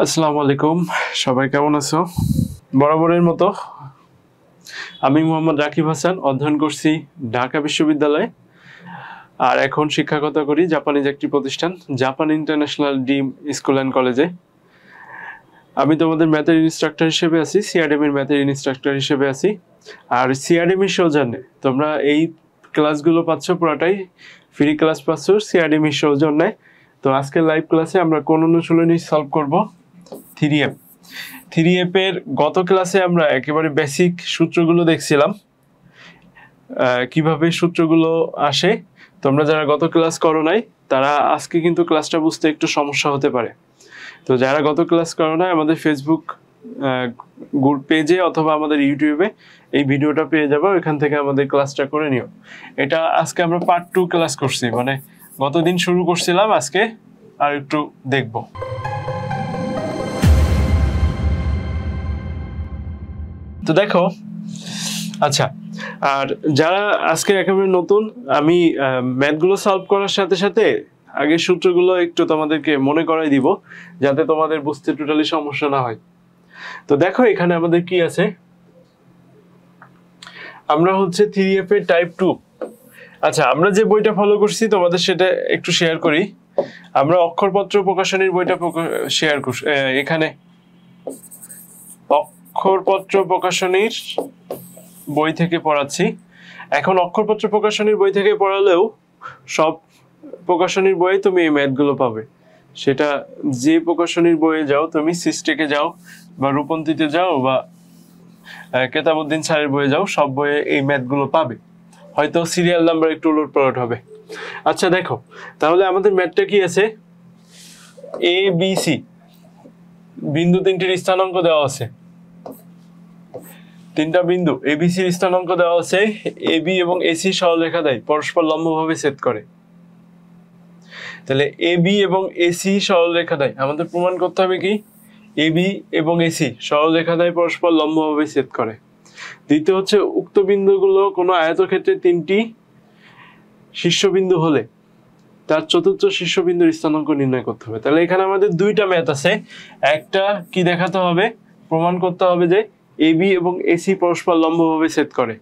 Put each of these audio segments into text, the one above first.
আসসালামু আলাইকুম, সবাই কেমন আছো? বরাবরের মতো আমি মোহাম্মদ রাকিব হাসান, অধ্যয়ন করছি ঢাকা বিশ্ববিদ্যালয়ে। আর এখন শিক্ষকতা করি জাপানিজ একটি প্রতিষ্ঠান, জাপান ইন্টারন্যাশনাল ডিম স্কুল অ্যান্ড কলেজে। আমি তোমাদের ম্যাথের ইনস্ট্রাক্টর হিসেবে আছি, সিআরডেমির ম্যাথের ইনস্ট্রাক্টর হিসেবে আছি। আর সিআরডেমির সৌজন্যে তোমরা এই ক্লাসগুলো পাচ্ছ, পুরোটাই ফ্রি ক্লাস পাচ্ছ সিআরডেমির সৌজন্যে। তো আজকের লাইভ ক্লাসে আমরা কোন অনুশীলনী সলভ করব? 3F। 3F এর গত ক্লাসে আমরা একেবারে বেসিক সূত্রগুলো দেখছিলাম, কিভাবে সূত্রগুলো আসে। তোমরা যারা গত ক্লাস করো নাই তারা আজকে কিন্তু ক্লাসটা বুঝতে একটু সমস্যা হতে পারে। তো যারা গত ক্লাস করো নাই, আমাদের ফেসবুক গ্রুপ পেজে অথবা আমাদের ইউটিউবে এই ভিডিওটা পেয়ে যাবো, এখান থেকে আমাদের ক্লাসটা করে নিও। এটা আজকে আমরা পার্ট 2 ক্লাস করছি, মানে গতদিন শুরু করছিলাম, আজকে আর একটু দেখবো। তো দেখো, আচ্ছা, আর যারা আজকে একেবারে নতুন, আমি ম্যাথগুলো সলভ করার সাথে সাথে আগের সূত্রগুলো একটু তোমাদেরকে মনে করাই দিব, যাতে তোমাদের বুঝতে টোটালি সমস্যা না হয়। তো দেখো এখানে আমাদের কি আছে, আমরা হচ্ছে 3F এর টাইপ 2। আচ্ছা, আমরা যে বইটা ফলো করছি তোমাদের সেটা একটু শেয়ার করি। আমরা অক্ষরপত্র প্রকাশনীর বইটা শেয়ার করছি, এখানে অক্ষরপত্র প্রকাশনীর বই থেকে পড়াচ্ছি। এখন অক্ষরপত্র প্রকাশনীর বই থেকে পড়ালেও সব প্রকাশনীর বইয়ে তুমি এই ম্যাথগুলো পাবে। সেটা যে প্রকাশনীর বইয়ে যাও, তুমি সিস্টেকে যাও বা রূপন্তীতে যাও বা কেতাবউদ্দিন স্যারের বইয়ে যাও, সব বইয়ে এই ম্যাথগুলো পাবে। হয়তো সিরিয়াল নাম্বার একটু উলটপালট হবে। আচ্ছা দেখো, তাহলে আমাদের ম্যাথটা কি আছে? এ বি সি বিন্দু তিনটির স্থানাঙ্ক দেওয়া আছে, তিনটা বিন্দু এবিসির স্থানাঙ্ক দেওয়া আছে। এবি এবং এসি সরলরেখা দেয়, পরস্পর লম্বভাবে ছেদ করে। তাহলে এবি এবং এসি সরলরেখা দেয়, আমাদের প্রমাণ করতে হবে কি? এবি এবং এসি সরলরেখা দেয়, পরস্পর লম্বভাবে ছেদ করে। দ্বিতীয় হচ্ছে, উক্ত বিন্দুগুলো কোনো আয়তক্ষেত্রে তিনটি শীর্ষবিন্দু হলে তার চতুর্থ শীর্ষবিন্দুর স্থানাঙ্ক নির্ণয় করতে হবে। তাহলে এখানে আমাদের দুইটা ম্যাথ আছে। একটা কি দেখাতে হবে? প্রমাণ করতে হবে যে এবি এবং এসি পরস্পর লম্বভাবে ছেদ করে।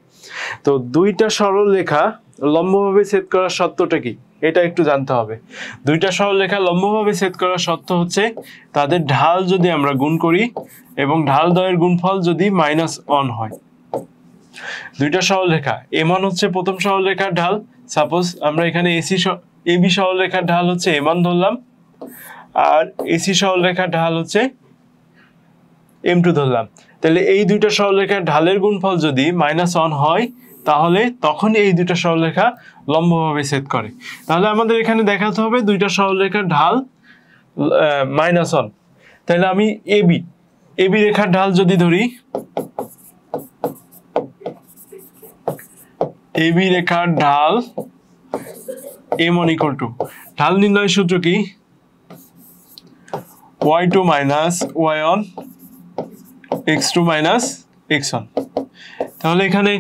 তো দুইটা সরলরেখা লম্বভাবে ছেদ করার শর্তটা কি, এটা একটু জানতে হবে। দুইটা সরলরেখা লম্বভাবে ছেদ করার শর্ত হচ্ছে তাদের ঢাল যদি আমরা গুণ করি এবং ঢাল দ্বয়ের গুণফল যদি -1 হয়। দুইটা সরলরেখা, এ1 হচ্ছে প্রথম সরলরেখার ঢাল। সাপোজ আমরা এখানে এবি সরলরেখার ঢাল হচ্ছে এ1 ধরলাম, আর এসি সরলরেখার ঢাল হচ্ছে m2 ধরলাম। তাহলে এই দুইটা সরলরেখার ঢালের গুণফল যদি -1 হয়, তাহলে তখন এই দুইটা সরলরেখা লম্বভাবে ছেদ করে। তাহলে আমাদের এখানে দেখাতে হবে দুইটা সরলরেখার ঢাল -1। তাহলে আমি এবি রেখার ঢাল যদি ধরি, এবি রেখার ঢাল m1 = ঢাল নির্ণয় সূত্র কি? y2 - y1 x2 - x1। তাহলে এখানে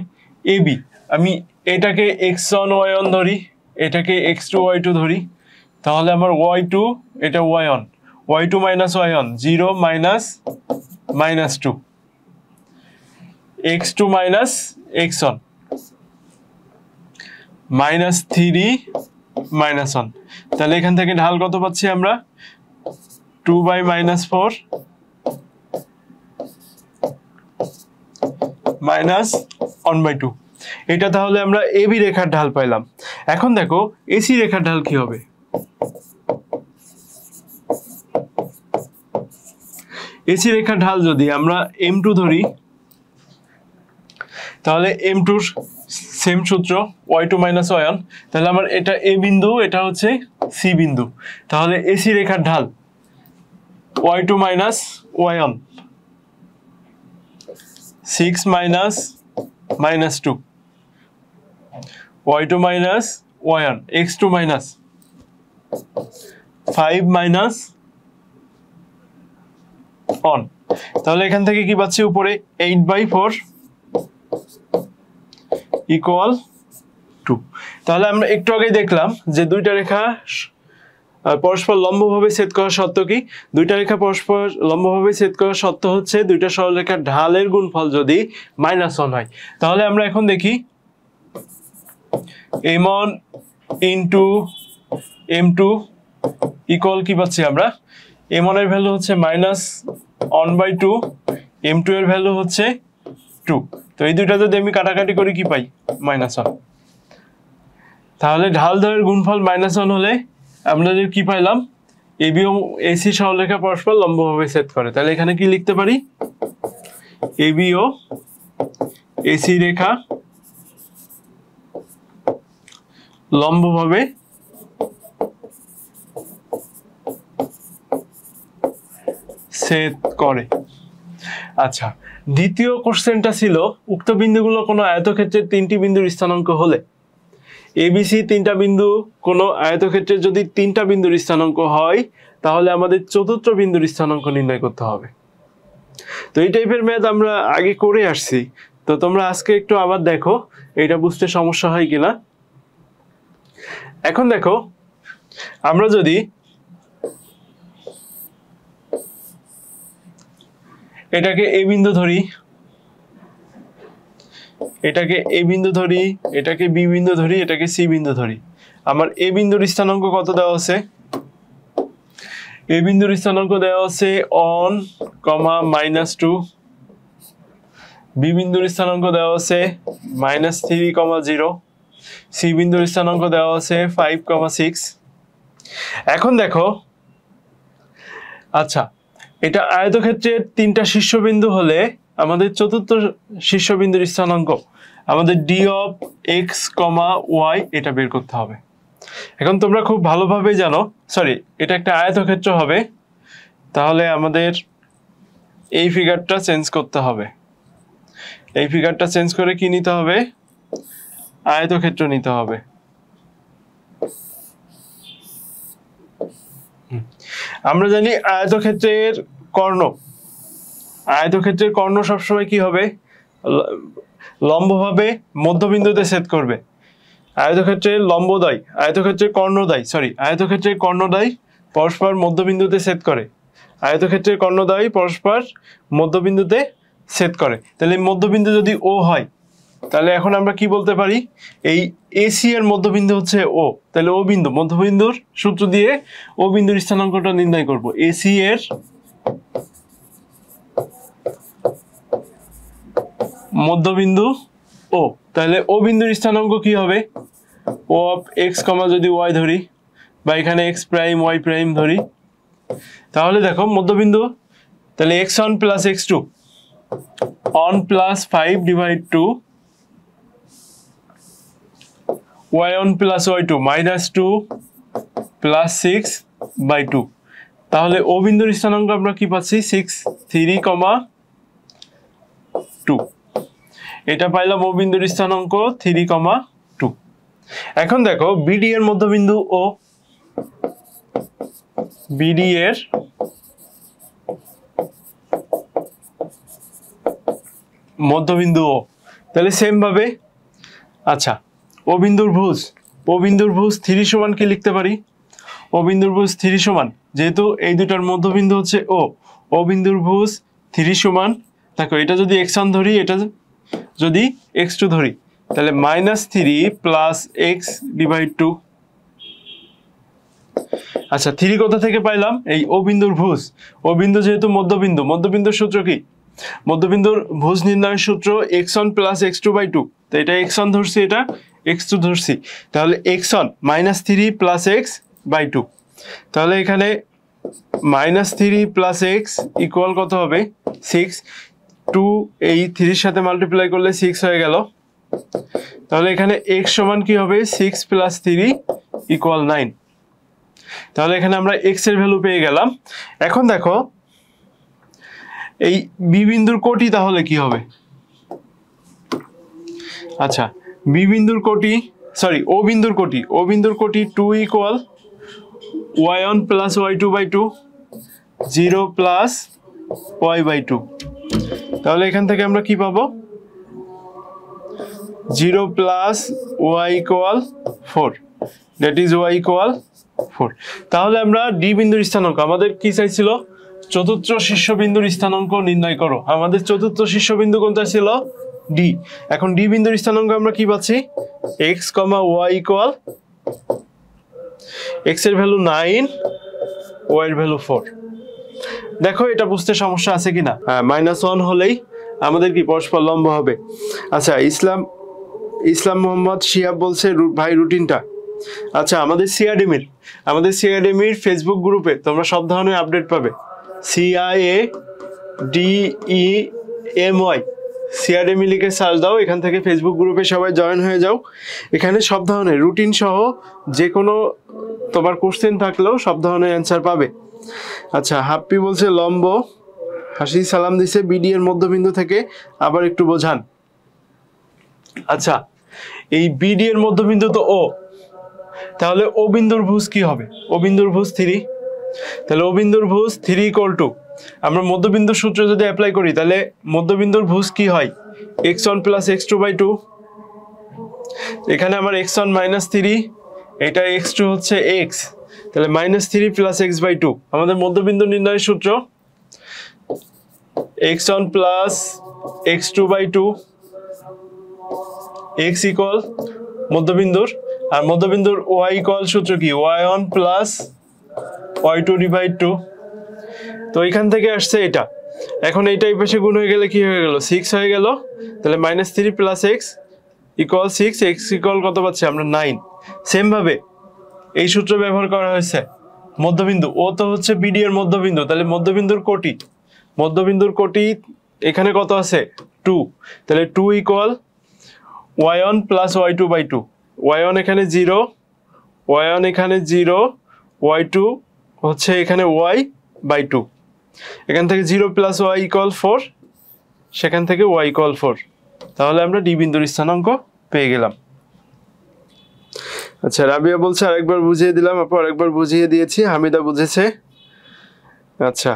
এবি, আমি এটাকে x1 y1 ধরি, এটাকে x2 y2 ধরি। তাহলে আমার y2, এটা y1, y2 - y1 0 - -2, x2 - x1 -3 -1। তাহলে এখান থেকে ঢাল কত পাচ্ছি আমরা? 2/-4 -1/2। এটা তাহলে আমরা এবি রেখার ঢাল পাইলাম। এখন দেখো এসি রেখার ঢাল কি হবে? এসি রেখার ঢাল যদি আমরা m2 ধরি, তাহলে m2 সেম সূত্র, y2 - y1। তাহলে আমার এটা এ বিন্দু, এটা হচ্ছে সি বিন্দু। তাহলে এসি রেখার ঢাল y2 - y1 6 - -2, y2 - y1 x2 - 5 - 1। তাহলে এখান থেকে কি পাচ্ছি? উপরে 8/4 = 2। তাহলে আমরা একটু আগেই দেখলাম যে দুইটা রেখা আর পরস্পর লম্বভাবে ছেদ করা শর্ত কি? দুইটা রেখা পরস্পর লম্বভাবে ছেদ করা শর্ত হচ্ছে দুইটা সরলরেখার ঢালের গুণফল যদি -1 হয়। তাহলে আমরা এখন দেখি m1 ইন্টু m2 ইকুয়াল কি পাচ্ছি আমরা? m1 এর ভ্যালু হচ্ছে -1/2, m2 এর ভ্যালু হচ্ছে 2। তো এই দুইটা যদি আমি কাটাকাটি করি কি পাই? -1। তাহলে ঢাল দ্বয়ের গুণফল -1 হলে আমাদের কি পাইলাম? এবি ও এসি সরলরেখা পরস্পর লম্বভাবে ছেদ করে। তাহলে এখানে কি লিখতে পারি? এবি ও এসি রেখা লম্বভাবে ছেদ করে। আচ্ছা, দ্বিতীয় কোশ্চেনটা ছিল উক্ত বিন্দুগুলো কোনো আয়তক্ষেত্রের 3টি বিন্দুর স্থানাঙ্ক হলে এবিসি 3টা বিন্দু কোনো আয়তক্ষেত্রের যদি 3টা বিন্দুর স্থানাঙ্ক হয় তাহলে আমাদের চতুর্থ বিন্দুর স্থানাঙ্ক নির্ণয় করতে হবে। তো এই টাইপের ম্যাথ আমরা আগে করে আসছি, তো তোমরা আজকে একটু আবার দেখো এটা বুঝতে সমস্যা হয় কিনা। এখন দেখো, আমরা যদি এটাকে এ বিন্দু ধরি, এটাকে এ বিন্দু ধরি, এটাকে বি বিন্দু ধরি, এটাকে সি বিন্দু ধরি, আমার এ বিন্দুর স্থানাঙ্ক কত দেওয়া আছে? এ বিন্দুর স্থানাঙ্ক দেওয়া আছে 1, -2, বি বিন্দুর স্থানাঙ্ক দেওয়া আছে -3, 0, সি বিন্দুর স্থানাঙ্ক দেওয়া আছে 5, 6। এখন দেখো, আচ্ছা এটা আয়তক্ষেত্রের 3টা শীর্ষবিন্দু হলে আমাদের চতুর্থ শীর্ষবিন্দুর স্থানাঙ্ক আমাদের d of x, y এটা বের করতে হবে। এখন তোমরা খুব ভালোভাবে জানো, সরি এটা একটা আয়তক্ষেত্র হবে, তাহলে আমাদের এই ফিগারটা চেঞ্জ করতে হবে। এই ফিগারটা চেঞ্জ করে কি নিতে হবে? আয়তক্ষেত্র নিতে হবে। আমরা জানি আয়তক্ষেত্রের কর্ণ সবসময় কি হবে? লম্বভাবে মধ্যবিন্দুতে ছেদ করবে। আয়তক্ষেত্রের কর্ণদ্বয় পরস্পর মধ্যবিন্দুতে ছেদ করে। আয়তক্ষেত্রের কর্ণদ্বয় পরস্পর মধ্যবিন্দুতে ছেদ করে। তাহলে মধ্যবিন্দু যদি ও হয় তাহলে এখন আমরা কি বলতে পারি? এই এসি এর মধ্যবিন্দু হচ্ছে ও, তাহলে ও বিন্দু, মধ্যবিন্দুর সূত্র দিয়ে ও বিন্দুর স্থানাঙ্কটা নির্ণয় করব। এসি এর মধ্যবিন্দু ও, তাহলে ও বিন্দুর স্থানাঙ্ক কি হবে? ও অফ এক্স, যদি ওয়াই ধরি বা এখানে এক্স প্রাইম ওয়াই প্রাইম ধরি, তাহলে দেখো মধ্যবিন্দু, তাহলে x1 plus x2 1 plus 5/2, y1 plus y2 -2 plus 6/2। তাহলে ও বিন্দুর স্থানাঙ্ক আমরা কি পাচ্ছি? 6, 3, 2। এটা পাইলাম ও বিন্দুর স্থানাঙ্ক 3, 2। এখন দেখো বিডি এর মধ্যবিন্দু ও, বিডি এর মধ্যবিন্দু ও, তাহলে সেম ভাবে আচ্ছা ও বিন্দুর ভুজ 3 সমান কি লিখতে পারি? ও বিন্দুর ভুজ 3 সমান, যেহেতু এই দুটার মধ্যবিন্দু হচ্ছে ও বিন্দুর ভুজ 3 সমান, দেখো এটা যদি x1 ধরি, এটা যদি x2 ধরি, তাহলে -3 প্লাস x/2। আচ্ছা 3 কোথা থেকে পাইলাম? এই ও বিন্দুর ভুজ, ও বিন্দু যেহেতু মধ্যবিন্দুর সূত্র কি? মধ্যবিন্দুর ভুজ নির্ণয়ের সূত্র x1 প্লাস x2/2। তো এটা x1 ধরছি, এটা x2 ধরছি, তাহলে x1 -3 প্লাস x/2। তাহলে এখানে -3 প্লাস x ইকুয়াল কত হবে? 6। 2 এই 3 সাথে মাল্টিপ্লাই করলে 6 হয়ে গেল। তাহলে এখানে x সমান কি হবে? 6 প্লাস 3 ইকুয়াল 9। তাহলে এখানে আমরা x এর ভ্যালু পেয়ে গেলাম। এখন দেখো এই বি বিন্দুর কোটি তাহলে কি হবে? আচ্ছা বি বিন্দুর কোটি, সরি ও বিন্দুর কোটি 2 equal y1 plus y2/2, 0 plus y/2। তাহলে এখান থেকে আমরা কি পাবো? 0 plus y equal 4, that is y equal 4। তাহলে আমরা ডি বিন্দুর স্থানাঙ্ক, আমাদের কি চাইছিল চতুর্থ শীর্ষবিন্দুর স্থানাঙ্ক নির্ণয় করো। আমাদের চতুর্থ শীর্ষবিন্দু কোনটা ছিল? ডি। এখন ডি বিন্দুর স্থানাঙ্ক আমরা কি পাচ্ছি? x, y ইকুয়াল x এর ভ্যালু 9, y এর ভ্যালু 4। দেখো এটা বুঝতে সমস্যা আছে কিনা? -1 হলেই আমাদের কি পরস্পর লম্ব হবে। আচ্ছা, ইসলাম মোহাম্মদ শিহাব বলছে ভাই রুটিনটা। আচ্ছা, আমাদের সিআরডিমির ফেসবুক গ্রুপে তোমরা সব ধরনের আপডেট পাবে। CIADEMY সিআরডিমি লিখে সার্চ দাও, এখান থেকে ফেসবুক গ্রুপে সবাই জয়েন হয়ে যাও। এখানে সব ধরনের রুটিন সহ যে কোনো তোমার কোশ্চেন থাকলেও সব ধরনের অ্যান্সার পাবে। আচ্ছা, হাপ্পি বলছে লম্ব, হাসি সালাম দিছে বিডি এর মধ্যবিন্দু থেকে আবার একটু বোঝান। আচ্ছা, এই বিডি এর মধ্যবিন্দু তো ও, তাহলে ও বিন্দুর ভুজ কি হবে? ও বিন্দুর ভুজ 3। তাহলে ও বিন্দুর ভুজ 3 = আমরা মধ্যবিন্দুর সূত্র যদি অ্যাপ্লাই করি তাহলে মধ্যবিন্দুর ভুজ কি হয়? x1 + x2/2। এখানে আমার x1 -3, এটা x2 হচ্ছে x, তাহলে -3 + x/2। আমাদের মধ্যবিন্দু নির্ণয়ের সূত্র x1 + x2/2, x ইকুয়াল মধ্যবিন্দুর, আর মধ্যবিন্দুর y ইকুয়াল সূত্র কি? y1 + y2/2। তো এখান থেকে আসছে এটা। এখন এইটা এই পাশে গুণ হয়ে গেলে কি হয়ে গেল? 6 হয়ে গেল। তাহলে -3 + x ইকুয়াল 6, x ইকুয়াল কত পাচ্ছি আমরা? 9। সেম ভাবে এই সূত্র ব্যবহার করা হয়েছে। মধ্যবিন্দু ও তো হচ্ছে বিডি এর মধ্যবিন্দু, তাহলে মধ্যবিন্দুর কোটি এখানে কত আছে? 2। তাহলে 2 ইকুয়াল y1 + y2/2। y1 এখানে 0, y1 এখানে 0, y2 হচ্ছে এখানে y/2। এখান থেকে 0 + y = 4, সেখান থেকে y = 4। তাহলে আমরা ডি বিন্দুর স্থানাঙ্ক পেয়ে গেলাম। আচ্ছা, রাবিয়া বলছে আরেকবার বুঝিয়ে দিলাম। আপু আরেকবার বুঝিয়ে দিয়েছি, হামিদা বুঝেছে। আচ্ছা,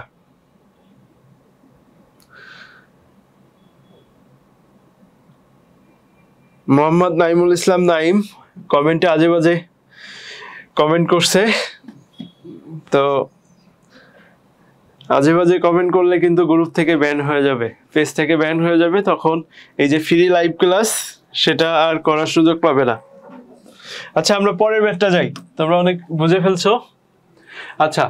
মোহাম্মদ নাইমুল ইসলাম নাইম কমেন্টে আজে বাজে কমেন্ট করছে। তো আজে বাজে কমেন্ট করলে কিন্তু গ্রুপ থেকে ব্যান হয়ে যাবে, পেজ থেকে ব্যান হয়ে যাবে। তখন এই যে ফ্রি লাইভ ক্লাস সেটা আর করার সুযোগ পাবে না। আচ্ছা, আমরা পরের ম্যাথটা যাই, তোমরা অনেক বুঝে ফেলছো। আচ্ছা,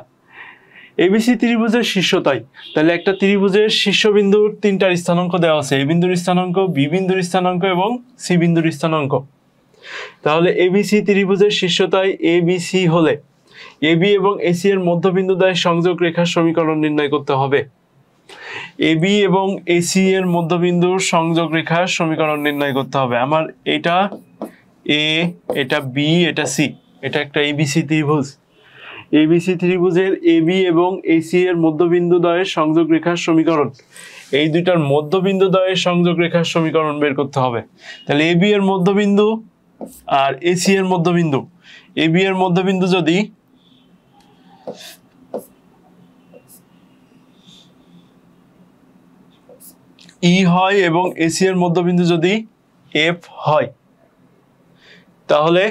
এবিসি ত্রিভুজের শীর্ষতাই, তাহলে একটা ত্রিভুজের শীর্ষবিন্দুর 3টার স্থানাঙ্ক দেওয়া আছে, এ বিন্দুর স্থানাঙ্ক, বি বিন্দুর স্থানাঙ্ক এবং সি বিন্দুর স্থানাঙ্ক। তাহলে এবিসি ত্রিভুজের শীর্ষতাই এবিসি হলে এবি এবং এসি এর মধ্যবিন্দু দ্বয় সংযোগ রেখার সমীকরণ নির্ণয় করতে হবে। এবি এবং এসি এর মধ্যবিন্দুর সংযোগ রেখার সমীকরণ নির্ণয় করতে হবে। আমার এটা এ, এটা বি, এটা সি, এটা একটা এবিসি ত্রিভুজ। এবিসি ত্রিভুজের এবি এবং এসি এর মধ্যবিন্দু দ্বয়ের সংযোগ রেখার সমীকরণ, এই দুইটার মধ্যবিন্দু দ্বয়ের সংযোগ রেখার সমীকরণ বের করতে হবে। তাহলে এবি এর মধ্যবিন্দু আর এসি এর মধ্যবিন্দু, এবি এর মধ্যবিন্দু যদি ই হয় এবং এসি এর মধ্যবিন্দু যদি এফ হয়, তাহলে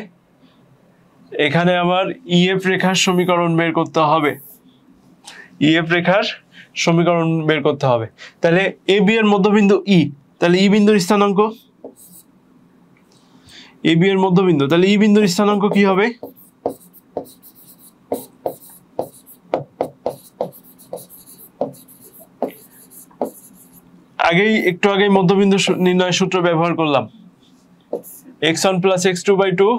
এখানে আমার ইএফ রেখার সমীকরণ বের করতে হবে। ইএফ রেখার সমীকরণ বের করতে হবে। তাহলে এবি এর মধ্যবিন্দু ই, তাহলে ই বিন্দুর স্থানাঙ্ক, এবি এর মধ্যবিন্দু, তাহলে ই বিন্দুর স্থানাঙ্ক কি হবে? একটু আগেই মধ্যবিন্দু নির্ণয় সূত্র ব্যবহার করলাম। x1 + x2/2,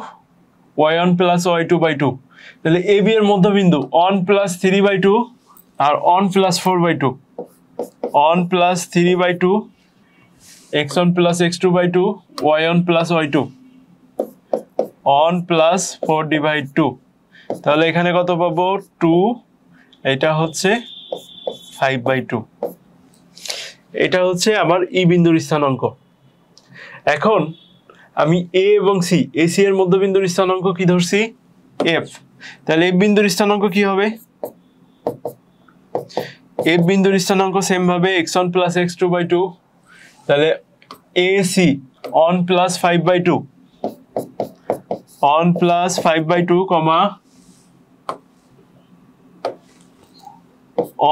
y1 + y2/2। তাহলে এবি এর মধ্যবিন্দু 1 + 3/2 আর 1 + 4/2, 1 + 3/2, x1 + x2/2, y1 + y2, 1 + 4/2। তাহলে এখানে কত পাবো? 2, এটা হচ্ছে 5/2। এটা হচ্ছে আমার ই বিন্দুর স্থানাঙ্ক। এখন আমি এ এবং সি, এসি এর মধ্যবিন্দুর স্থানাঙ্ক কি ধরছি? এফ। তাহলে এফ বিন্দুর স্থানাঙ্ক কি হবে? এফ বিন্দুর স্থানাঙ্ক সেম ভাবে x1 + x2/2, তাহলে এসি 1 + 5/2, 1 + 5/2,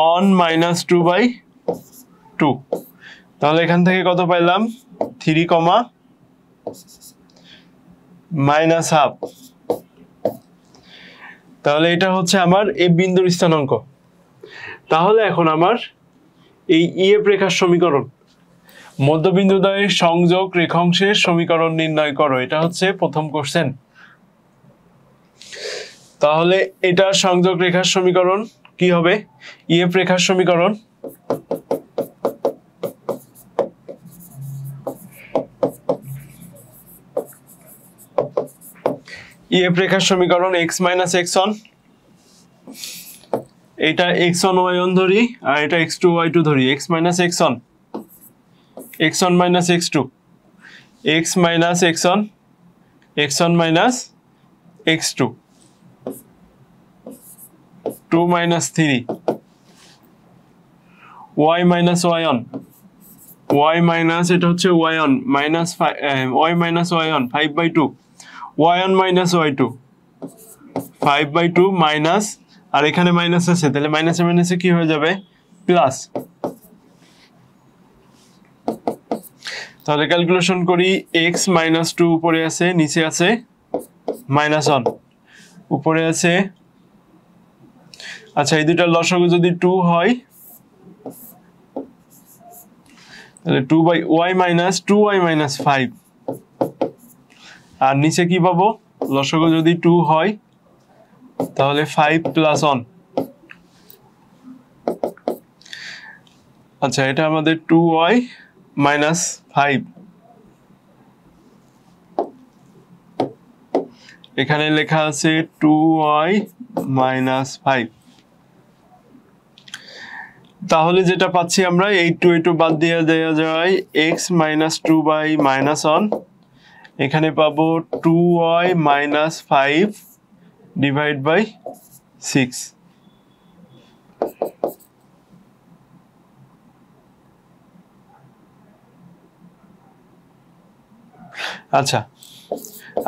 অন মাইনাস 2/2। তাহলে এখান থেকে কত পাইলাম 3, মাইনাস হাফ। তাহলে এটা হচ্ছে আমার এ বিন্দুর স্থানাঙ্ক। তাহলে এখন আমার এই ইএফ রেখার সমীকরণ, মধ্যবিন্দুদ্বয়ের সংযোগ রেখাংশের সমীকরণ নির্ণয় করো, এটা হচ্ছে প্রথম কোশ্চেন। তাহলে এটার সংযোগ রেখার সমীকরণ কি হবে? ইএফ রেখার সমীকরণ ইএফ রেখার সমীকরণ x মাইনাস x1, এটা x1 y1 ধরি আর এটা x2 y2 ধরি। x minus x1, x1 minus x2, x minus x1, x1 minus x2, 2 minus 3, y minus y1, y minus এটা হচ্ছে y1 minus y minus y1 5/2, y1 minus y2 5/2 minus, আর এখানে minus আছে তাহলে মাইনাসে মাইনাসে কি হয়ে যাবে প্লাস। তাহলে ক্যালকুলেশন করি, x মাইনাস 2 উপরে আছে, নিচে আছে মাইনাস 1, উপরে আছে। আচ্ছা, এই দুইটার লসাগু যদি 2 হয় তাহলে 2/y মাইনাস 2y মাইনাস 5, আর নিচে কি পাবো? লসাগু যদি 2 হয় তাহলে 5 প্লাস 1। আচ্ছা, এটা আমাদের 2y মাইনাস 5, এখানে লেখা আছে 2y মাইনাস 5। তাহলে যেটা পাচ্ছি আমরা, এই 2 বাদ দিয়ে দেওয়া যায় x মাইনাস 2 মাইনাস 1, এখানে পাবো 2y মাইনাস 5 ডিভাইড বাই 6। আচ্ছা,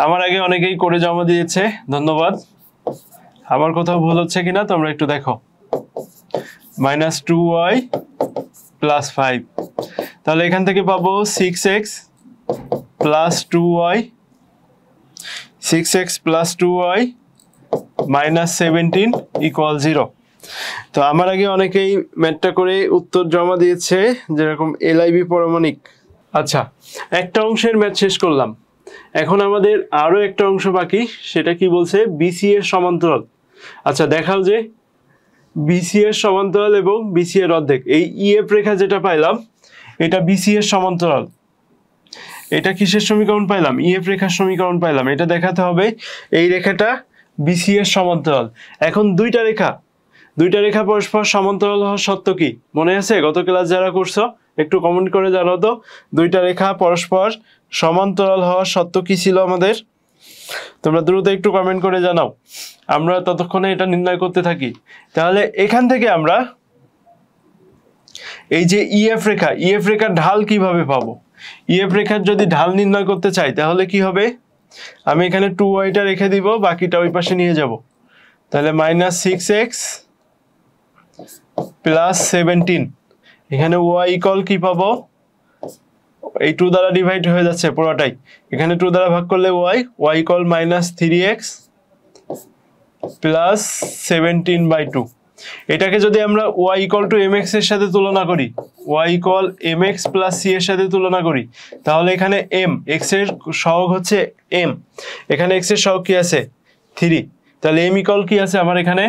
আমার আগে অনেকেই করে জমা দিয়েছে, ধন্যবাদ। আমার কোথাও ভুল হচ্ছে কিনা তোমরা একটু দেখো। মাইনাস 2y প্লাস 5, তাহলে এখান থেকে পাবো 6x plus 2y, 6x plus 2y minus 17 equal 0। তো আমার আগে অনেকেই ম্যাথটা করে উত্তর জমা দিয়েছে, যেরকম এলআইবি পারমাণবিক। আচ্ছা, একটা অংশের ম্যাথ শেষ করলাম, এখন আমাদের আরো একটা অংশ বাকি, সেটা কি বলছে? বিসি এর সমান্তরাল। আচ্ছা, দেখাও যে বিসি এর সমান্তরাল এবং বিসি এর অর্ধেক, এই ইএফ রেখা যেটা পাইলাম এটা বিসি এর সমান্তরাল। এটা কিসের সমীকরণ পাইলাম? ইএফ রেখার সমীকরণ পাইলাম। এটা দেখাতে হবে এই রেখাটা বিসি এর সমান্তরাল। এখন দুইটা রেখা পরস্পর সমান্তরাল হওয়ার শর্ত কি মনে আছে? গত ক্লাস যারা করছো একটু কমেন্ট করে জানাও তো, দুইটা রেখা পরস্পর সমান্তরাল হওয়ার শর্ত কি ছিল আমাদের? তোমরা দ্রুত একটু কমেন্ট করে জানাও, আমরা ততক্ষণে এটা নির্ণয় করতে থাকি। তাহলে এখান থেকে আমরা এই যে ইএফ রেখার ঢাল কিভাবে পাবো? ইএফ রেখার যদি ঢাল নির্ণয় করতে চাই তাহলে কি হবে? আমি এখানে 2yটা রেখে দিব, বাকিটা ওই পাশে নিয়ে যাব। তাহলে মাইনাস 6x প্লাস 17, এখানে y ইকুয়াল কি পাবো? এই 2 দ্বারা ডিভাইড হয়ে যাচ্ছে পুরোটাই, এখানে 2 দ্বারা ভাগ করলে y equal minus 3x plus 17/2। এটাকে যদি আমরা y ইকুয়াল টু mx এর সাথে তুলনা করি, y equal mx plus c এর সাথে তুলনা করি, তাহলে এখানে m, x এর সহগ হচ্ছে m, এখানে x এর সহগ কি আছে? 3, তাহলে m ইকুয়াল কি আছে আমার? এখানে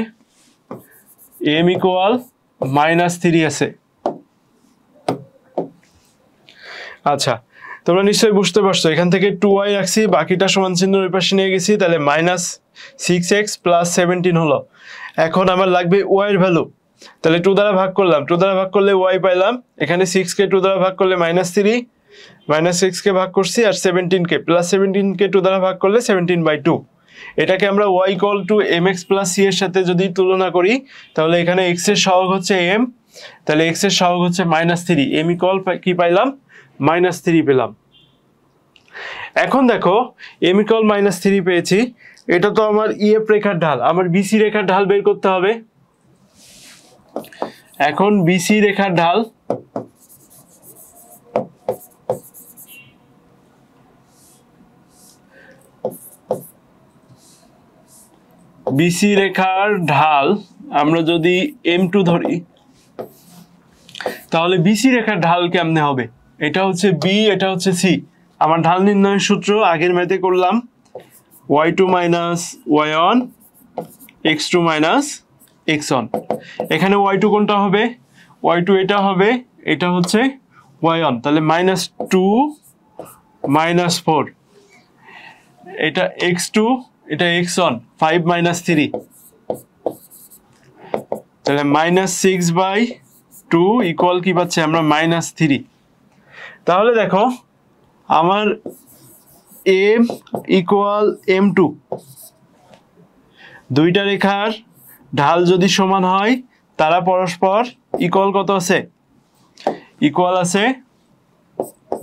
m ইকুয়াল মাইনাস 3 আছে। আচ্ছা, তোমরা নিশ্চয়ই বুঝতে পারছো, এখান থেকে 2y রাখছি, বাকিটা সমান চিহ্ন ওই পাশে নিয়ে গেছি, তাহলে মাইনাস 6x প্লাস 17 হলো। এখন আমার লাগবে y এর ভ্যালু, তাহলে 2 দ্বারা ভাগ করলাম, 2 দ্বারা ভাগ করলে y পাইলাম, এখানে 6 কে 2 দ্বারা ভাগ করলে মাইনাস 3, মাইনাস 6 কে ভাগ করছি, আর 17 কে প্লাস 17 কে 2 দ্বারা ভাগ করলে 17/2। এটাকে আমরা y equal to mx plus c এর সাথে যদি তুলনা করি, তাহলে এখানে x এর সহগ হচ্ছে m, তাহলে x এর সহগ হচ্ছে মাইনাস 3, m ইকুয়াল কি পাইলাম? মাইনাস 3 পেলাম। এখন দেখো m ইকুয়াল মাইনাস 3 পেয়েছি, এটা তো আমার ইএফ রেখার ঢাল, আমার বিসি রেখার ঢাল বের করতে হবে। এখন বিসি রেখার ঢাল বিসি রেখার ঢাল আমরা যদি m2 ধরি তাহলে বিসি রেখার ঢাল কেমনে হবে? এটা হচ্ছে বি, এটা হচ্ছে সি। আমার ঢাল নির্ণয়ের সূত্র আগের ম্যাথে করলাম, y2 minus y1 x2 minus x1। এখানে y2 কোনটা হবে? y2 এটা হবে, এটা হচ্ছে y1, তাহলে -2 -4, এটা x2 এটা x1, 5 - 3, তাহলে -6/2 ইকুয়াল কি পাচ্ছি আমরা? -3। তাহলে দেখো আমার m ইকুয়াল m2, দুইটা রেখার ঢাল যদি সমান হয় তারা পরস্পর ইকুয়াল কত আছে? ইকুয়াল আছে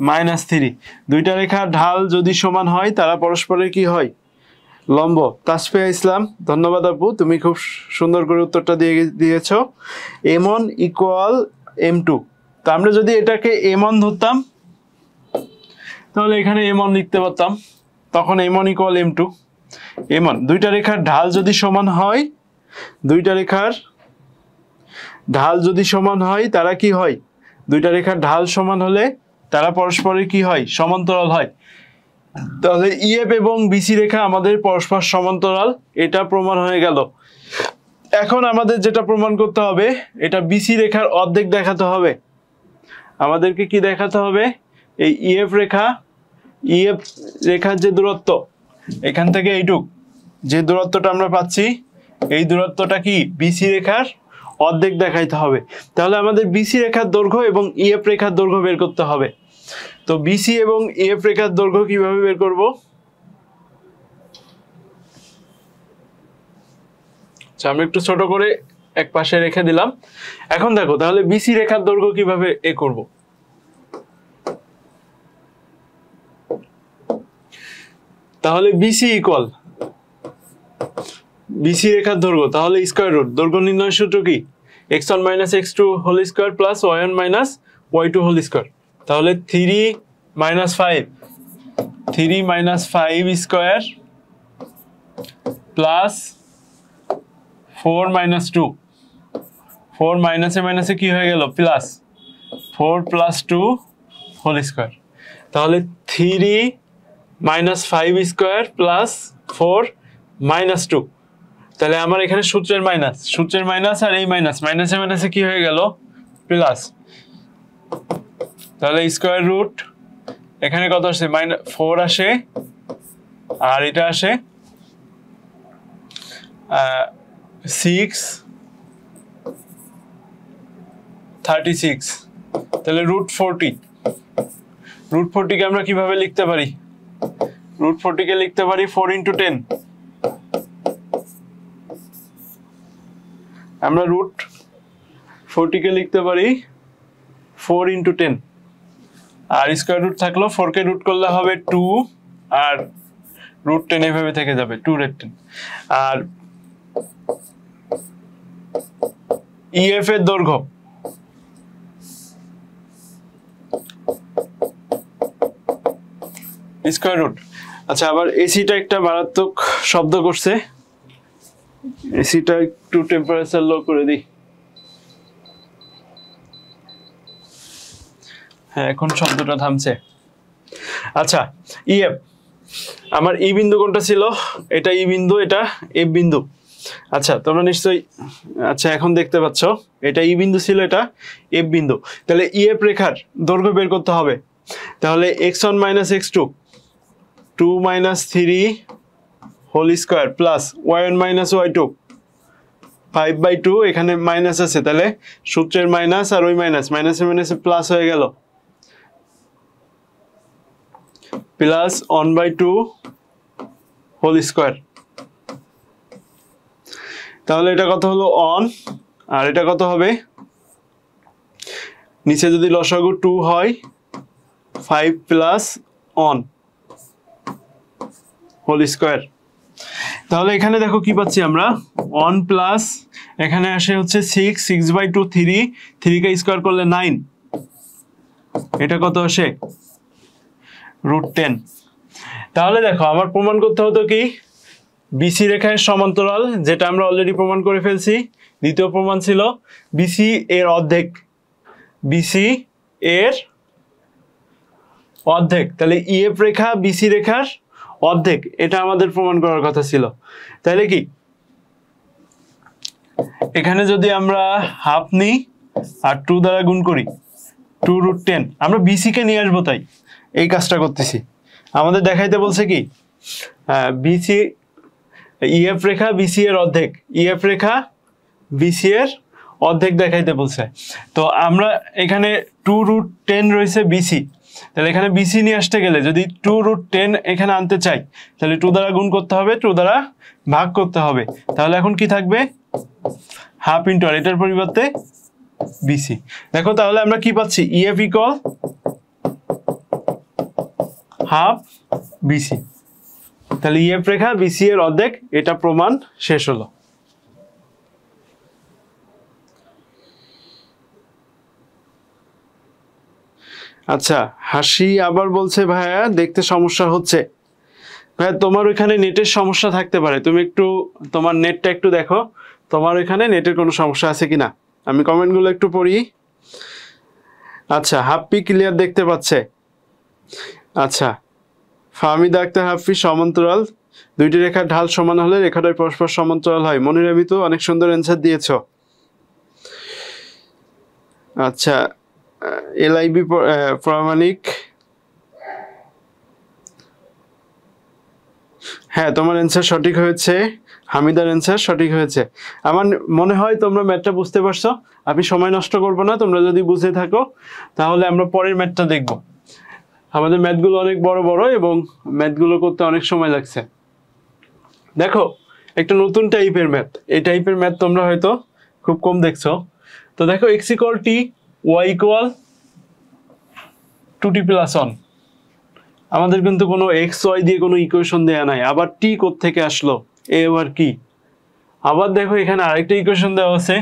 -3। দুইটা রেখার ঢাল যদি সমান হয় তারা পরস্পরের কি হয়? লম্ব। তাসফিয়া ইসলাম, ধন্যবাদ আপু, তুমি খুব সুন্দর করে উত্তরটা দিয়েছ। m1 equal m2। তো আমরা যদি এটাকে m1 ধরতাম তাহলে এখানে m1 লিখতে পারতাম, তখন m1 ইকুয়াল m2। m1, দুইটা রেখার ঢাল যদি সমান হয়, দুইটা রেখার ঢাল যদি সমান হয় তারা কি হয়? দুইটা রেখার ঢাল সমান হলে তারা পরস্পরের কি হয়? সমান্তরাল হয়। তাহলে ইএফ এবং বিসি রেখা আমাদের পরস্পর সমান্তরাল, এটা প্রমাণ হয়ে গেল। এখন আমাদের যেটা প্রমাণ করতে হবে, এটা বিসি রেখার অর্ধেক দেখাতে হবে। আমাদেরকে কি দেখাতে হবে? এই ইএফ রেখার যে দূরত্ব এখান থেকে এইটুক, যে দূরত্বটা আমরা পাচ্ছি, এই দূরত্বটা কি বিসি রেখার অর্ধেক দেখাইতে হবে। তাহলে আমাদের বিসি রেখার দৈর্ঘ্য এবং ইএফ রেখার দৈর্ঘ্য বের করতে হবে। তো বিসি এবং ইএফ রেখার দৈর্ঘ্য কিভাবে বের করব? আমরা একটু ছোট করে এক পাশে রেখে দিলাম। এখন দেখো তাহলে বিসি রেখার দৈর্ঘ্য কিভাবে করব? তাহলে বিসি ইকুয়াল বিসি রেখার দৈর্ঘ্য, তাহলে স্কয়ার রুট, দৈর্ঘ্য নির্ণয়ের সূত্র কি? x1 - x2 whole square plus y1 - y2 whole square. তাহলে 3 - 5 স্কয়ার প্লাস 4 - 2, 4 মাইনাসে মাইনাসে কি হয়ে গেল? Plus 4 + 2 whole square. তাহলে 3 - 5 স্কয়ার প্লাস 4 - 2। তাহলে আমার এখানে সূত্রের মাইনাস আর এই মাইনাসে মাইনাসে কি হয়ে গেল? প্লাস। তাহলে স্কয়ার রুট এখানে কত আসে? -4 আসে, আর এটা আসে 636। তাহলে √40। √40 কে আমরা কিভাবে লিখতে পারি? √40 কে লিখতে পারি 4 × 10। আমরা √40 কে লিখতে পারি 4 × 10, আর স্কয়ার রুট থাকলো 4 কে রুট করলে হবে 2, আর √10 এভাবে থেকে যাবে 2√10। আর ইএফ এর দৈর্ঘ্য স্কয়ার রুট। আচ্ছা, আবার এসিটা একটা মারাত্মক শব্দ করছে, এসিটা একটু টেম্পারেচার লো করে দিই। হ্যাঁ, এখন শব্দটা থামছে। আচ্ছা, ইএফ, আমার ই বিন্দু কোনটা ছিল? এটা ই বিন্দু, এটা এফ বিন্দু। আচ্ছা, তোমরা নিশ্চয়ই আচ্ছা এখন দেখতে পাচ্ছ, এটা ই বিন্দু ছিল, এটা এফ বিন্দু। তাহলে ইএফ রেখার দৈর্ঘ্য বের করতে হবে। তাহলে x1 - x2 2 - 3 whole square plus y1 - y2 5/2, এখানে মাইনাস আছে, তাহলে সূত্রের মাইনাস আর ওই মাইনাসে মাইনাসে প্লাস হয়ে গেল, প্লাস 1/2 হোল স্কয়ার। তাহলে এটা কত হলো? অন, আর এটা কত হবে? নিচে যদি লসাগু 2 হয় 5 প্লাস অন হোল স্কয়ার। তাহলে এখানে দেখো কি পাচ্ছি আমরা? 1 প্লাস এখানে আসে হচ্ছে 6, 6/2 3, 3 কে স্কোয়ার করলে 9, এটা কত আসে √10। তাহলে দেখো আমার প্রমাণ করতে হতো কি বিসি রেখার সমান্তরাল, যেটা আমরা অলরেডি প্রমাণ করে ফেলছি। দ্বিতীয় প্রমাণ ছিল বিসি এর অর্ধেক, বিসি এর অর্ধেক, তাহলে ইএফ রেখা বিসি রেখার অর্ধেক, এটা আমাদের প্রমাণ করার কথা ছিল। তাহলে কি এখানে যদি আমরা হাফ নিই আর 2 দ্বারা গুণ করি 2√10, আমরা বিসি কে নিয়ে আসবো, তাই এই কাজটা করতেছি। আমাদের দেখাইতে বলছে কি বিসি ইএফ রেখা বিসি এর অর্ধেক, ইএফ রেখা বিসি এর অর্ধেক দেখাইতে বলছে। তো আমরা এখানে 2√10 রয়েছে বিসি, তাহলে এখানে বিসি নিয়ে আসতে গেলে যদি 2√10 এখানে আনতে চাই তাহলে 2 দ্বারা গুণ করতে হবে, 2 দ্বারা ভাগ করতে হবে। তাহলে এখন কি থাকবে হাফ ইন্টু আর, এটার পরিবর্তে বিসি। দেখো তাহলে আমরা কি পাচ্ছি ইএফ ইকুয়াল হাফ বিসি। তাহলে ইএফ রেখা বিসি এর অর্ধেক, এটা প্রমাণ শেষ হলো। আচ্ছা, হাসি আবার বলছে ভাইয়া দেখতে সমস্যা হচ্ছে। ভাইয়া তোমার ওইখানে নেটের সমস্যা থাকতে পারে, তুমি একটু তোমার নেটটা একটু দেখো, তোমার ওইখানে নেটের কোনো সমস্যা আছে কিনা। আমি কমেন্টগুলো একটু পড়ি। আচ্ছা, হাপ্পি ক্লিয়ার দেখতে পাচ্ছে। আচ্ছা, ফাহমিদা আক্তার হাফি সমান্তরাল দুইটি রেখার ঢাল সমান হলে রেখাটাই পরস্পর সমান্তরাল হয়। মনিরাবি তো অনেক সুন্দর অ্যান্সার দিয়েছ। আচ্ছা, এলআইবি প্রামাণিক, হ্যাঁ তোমার অ্যান্সার সঠিক হয়েছে, হামিদার অ্যান্সার সঠিক হয়েছে। আমার মনে হয় তোমরা ম্যাথটা বুঝতে পারছো। আমি সময় নষ্ট করব না, তোমরা যদি বুঝে থাকো তাহলে আমরা পরের ম্যাথটা দেখব। আমাদের ম্যাথগুলো অনেক বড় বড় এবং ম্যাথগুলো করতে অনেক সময় লাগছে। দেখো একটা নতুন টাইপের ম্যাথ, এই টাইপের ম্যাথ তোমরা হয়তো খুব কম দেখছো। তো দেখো x = t, y = 2t + 1। আমাদের কিন্তু কোনো এক্স ওয়াই দিয়ে কোনো ইকুয়েশন দেয়া নাই। আবার টি কোত্থেকে আসলো, এ আবার কি? আবার দেখো এখানে আরেকটা ইকুয়েশন দেওয়া আছে,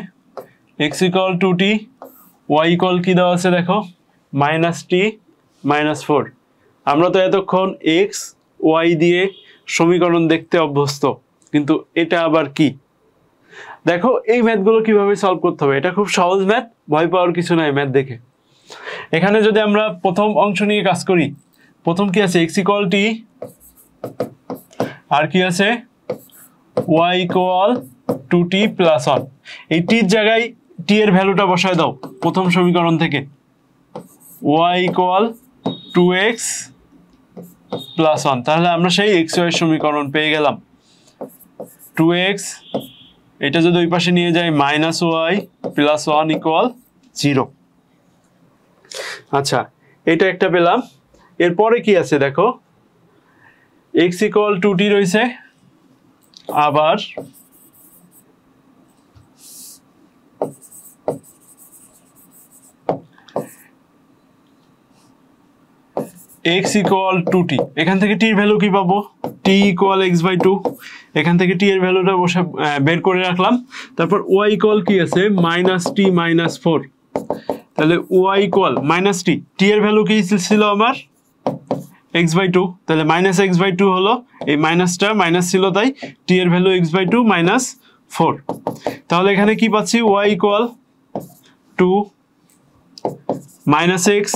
x = 2t, y = কি দেওয়া আছে দেখো -t -4। আমরা তো এতক্ষণ এক্স ওয়াই দিয়ে সমীকরণ দেখতে অভ্যস্ত, কিন্তু এটা আবার কি? দেখো এই ম্যাথগুলো কিভাবে সলভ করতে হবে, এটা খুব সহজ ম্যাথ, ভয় পাওয়ার কিছু নাই ম্যাথ দেখে। এখানে যদি আমরা প্রথম অংশ নিয়ে কাজ করি, প্রথম কি আছে x = t, আর কি আছে y = 2t + 1। এই t এর জায়গায় t এর ভ্যালুটা বসায় দাও প্রথম সমীকরণ থেকে, y = 2x + 1। তাহলে আমরা সেই x y এর সমীকরণ পেয়ে গেলাম। 2x, এটা যদি ওই পাশে নিয়ে যাই -y + 1 = 0। আচ্ছা, এটা একটা পেলাম। এরপরে কি আছে দেখো, x = 2t রয়েছে, আবার x = 2t, এখান থেকে t এর ভ্যালু কি পাবো, t = x/2। এখান থেকে t এর ভ্যালুটা বসে বের করে রাখলাম। তারপর y = কি আছে -t -4। তাহলে y = -t, t এর ভ্যালু কি ছিল আমার x/2, তাহলে -x/2 হলো, এই মাইনাসটা মাইনাস ছিল তাই t এর ভ্যালু x/2 -4। তাহলে এখানে কি পাচ্ছি y = 2 -x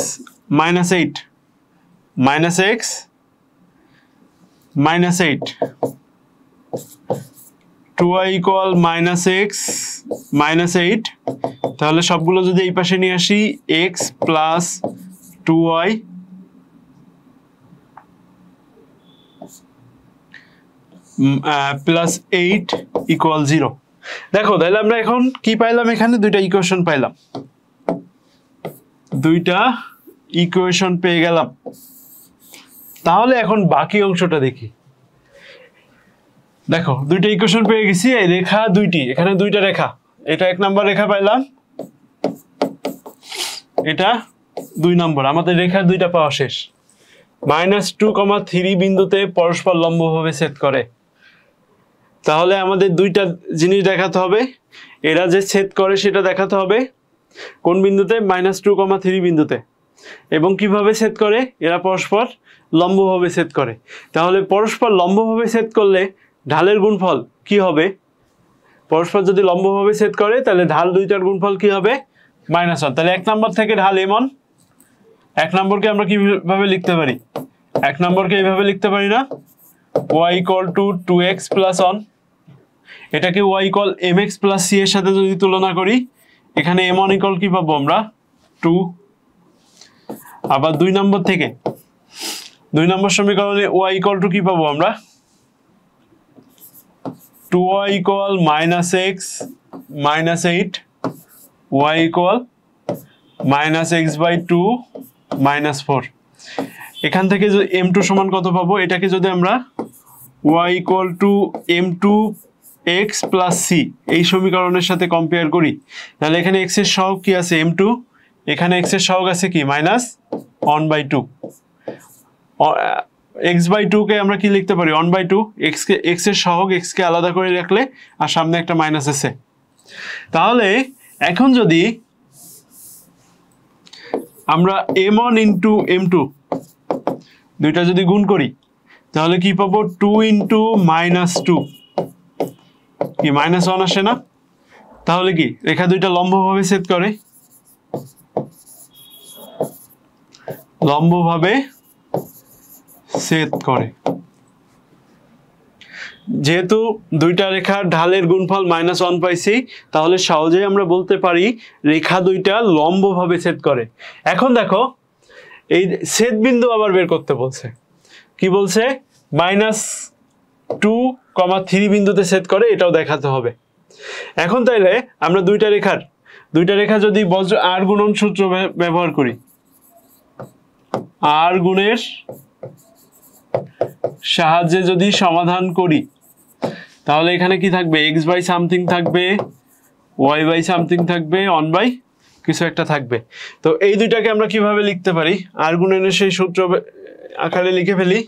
-8 -x -8, 2y = -x -8। তাহলে সবগুলো যদি এই পাশে নিয়ে আসি, x + 2y +8 = 0। দেখো তাহলে আমরা এখন কি পাইলাম, এখানে দুইটা ইকুয়েশন পাইলাম, দুইটা ইকুয়েশন পেয়ে গেলাম। তাহলে এখন বাকি অংশটা দেখি। দেখো দুইটা ইকুয়েশন পেয়ে গেছি, এই রেখা দুইটি, এখানে দুইটা রেখা, এটা 1 নম্বর রেখা পাইলাম, এটা 2 নম্বর। আমাদের রেখার দুইটা পাওয়া শেষ। -2, 3 বিন্দুতে পরস্পর লম্বভাবে ছেদ করে। তাহলে আমাদের দুইটা জিনিস দেখাতে হবে, এরা যে ছেদ করে সেটা দেখাতে হবে কোন বিন্দুতে, -2,3 বিন্দুতে। এবং কিভাবে ছেদ করে, এরা পরস্পর লম্বভাবে ছেদ করে। তাহলে পরস্পর লম্বভাবে ছেদ করলে ঢালের গুণফল কি হবে? পরস্পর যদি লম্বভাবে ছেদ করে তাহলে ঢাল দুইটার গুণফল কি হবে? -1। তাহলে 1 নম্বর থেকে ঢাল m1, 1 নম্বরকে আমরা কিভাবে লিখতে পারি? 1 নম্বরকে এইভাবে লিখতে পারি না, y = 2x + 1। এটাকে y = mx + c এর সাথে যদি তুলনা করি, এখানে m1 = কি পাবো আমরা? 2। আবার 2 নম্বর থেকে 2 নম্বর সমীকরণে y = কি পাবো আমরা? 2y = -x - 8, y = -x/2 - 4। এখান থেকে যদি m2 সমান কত পাবো? এটাকে যদি আমরা y = m2x + c এই সমীকরণের সাথে কম্পেয়ার করি, তাহলে এখানে x এর সহগ কি আছে? m2। এখানে x এর সহগ আছে কি? -1/2। x/2 কে আমরা কি লিখতে পারি? 1/2। x এর সহগ x কে আলাদা করে রাখলে আর সামনে একটা মাইনাস আছে। তাহলে এখন যদি আমরা m1 * m2 দুইটা যদি গুণ করি, তাহলে কি পাবো? 2 × -2 কি -1 আসে না? তাহলে কি রেখা দুইটা লম্বভাবে ছেদ করে? লম্বভাবে ছেদ করে। যেহেতু দুইটা রেখার ঢালের গুণফল -1 পাইছি, তাহলে সহজেই আমরা বলতে পারি রেখা দুইটা লম্বভাবে ছেদ করে। এখন দেখো এই ছেদ বিন্দু আবার বের করতে বলছে। কি বলছে? -2,3 বিন্দুতে ছেদ করে, এটাও দেখাতে হবে। এখন তাইলে আমরা দুইটা রেখা যদি বজ্র r গুণন সূত্র ব্যবহার করি, r গুণের সাহায্যে যদি সমাধান করি, তাহলে এখানে কি থাকবে? x/something থাকবে, y/something থাকবে, 1/ কিছু একটা থাকবে। তো এই দুইটাকে আমরা কিভাবে লিখতে পারি? r গুণনের সেই সূত্র আকারে লিখে ফেলি।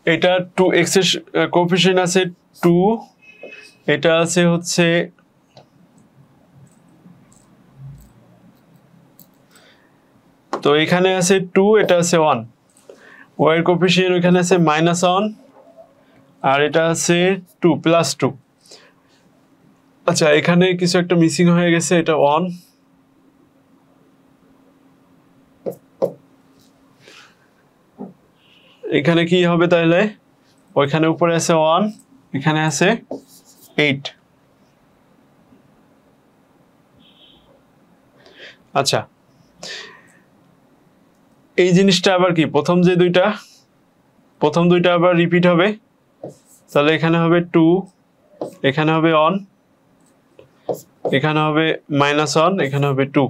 এটা 2x এর কোএফিসিয়েন্ট আছে 2, এটা আছে হচ্ছে তো এখানে আছে 2, এটা আছে 1, y এর কোএফিসিয়েন্ট ওখানে আছে -1 আর এটা আছে 2 +2। আচ্ছা, এখানে কিছু একটা মিসিং হয়ে গেছে, এটা 1। এখানে কি হবে তাহলে? ওইখানে উপরে আছে 1, এখানে আছে 8। আচ্ছা, এই জিনিসটা আবার কি? প্রথম দুইটা আবার রিপিট হবে। তাহলে এখানে হবে 2, এখানে হবে 1, এখানে হবে -1, এখানে হবে 2।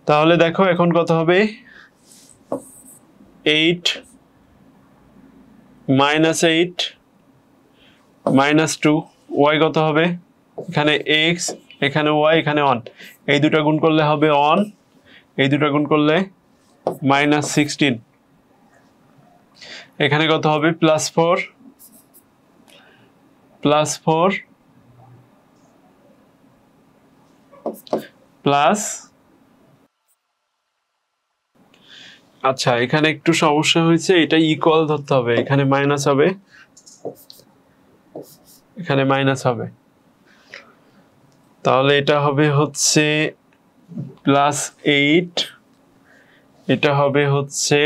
তাহলে দেখো এখন কত হবে? 8 -8 -2, y কত হবে? এখানে x, এখানে y, এখানে 1। এই দুটো গুণ করলে হবে 1, এই দুটো গুণ করলে -16। এখানে কত হবে? +4 প্লাস। আচ্ছা, এখানে একটু সমস্যা হয়েছে, এটা ইকুয়াল ধরতে হবে, এখানে মাইনাস হবে, এখানে মাইনাস হবে। তাহলে এটা হবে হচ্ছে +8, এটা হবে হচ্ছে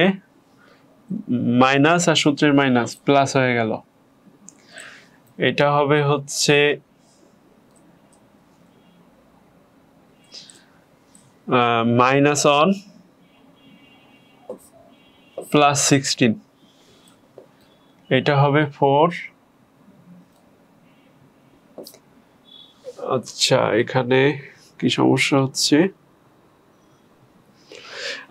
মাইনাস আর সূত্রের মাইনাস প্লাস হয়ে গেল। এটা হবে হচ্ছে -1 +16, এটা হবে 4। আচ্ছা, এখানে কি সমস্যা হচ্ছে?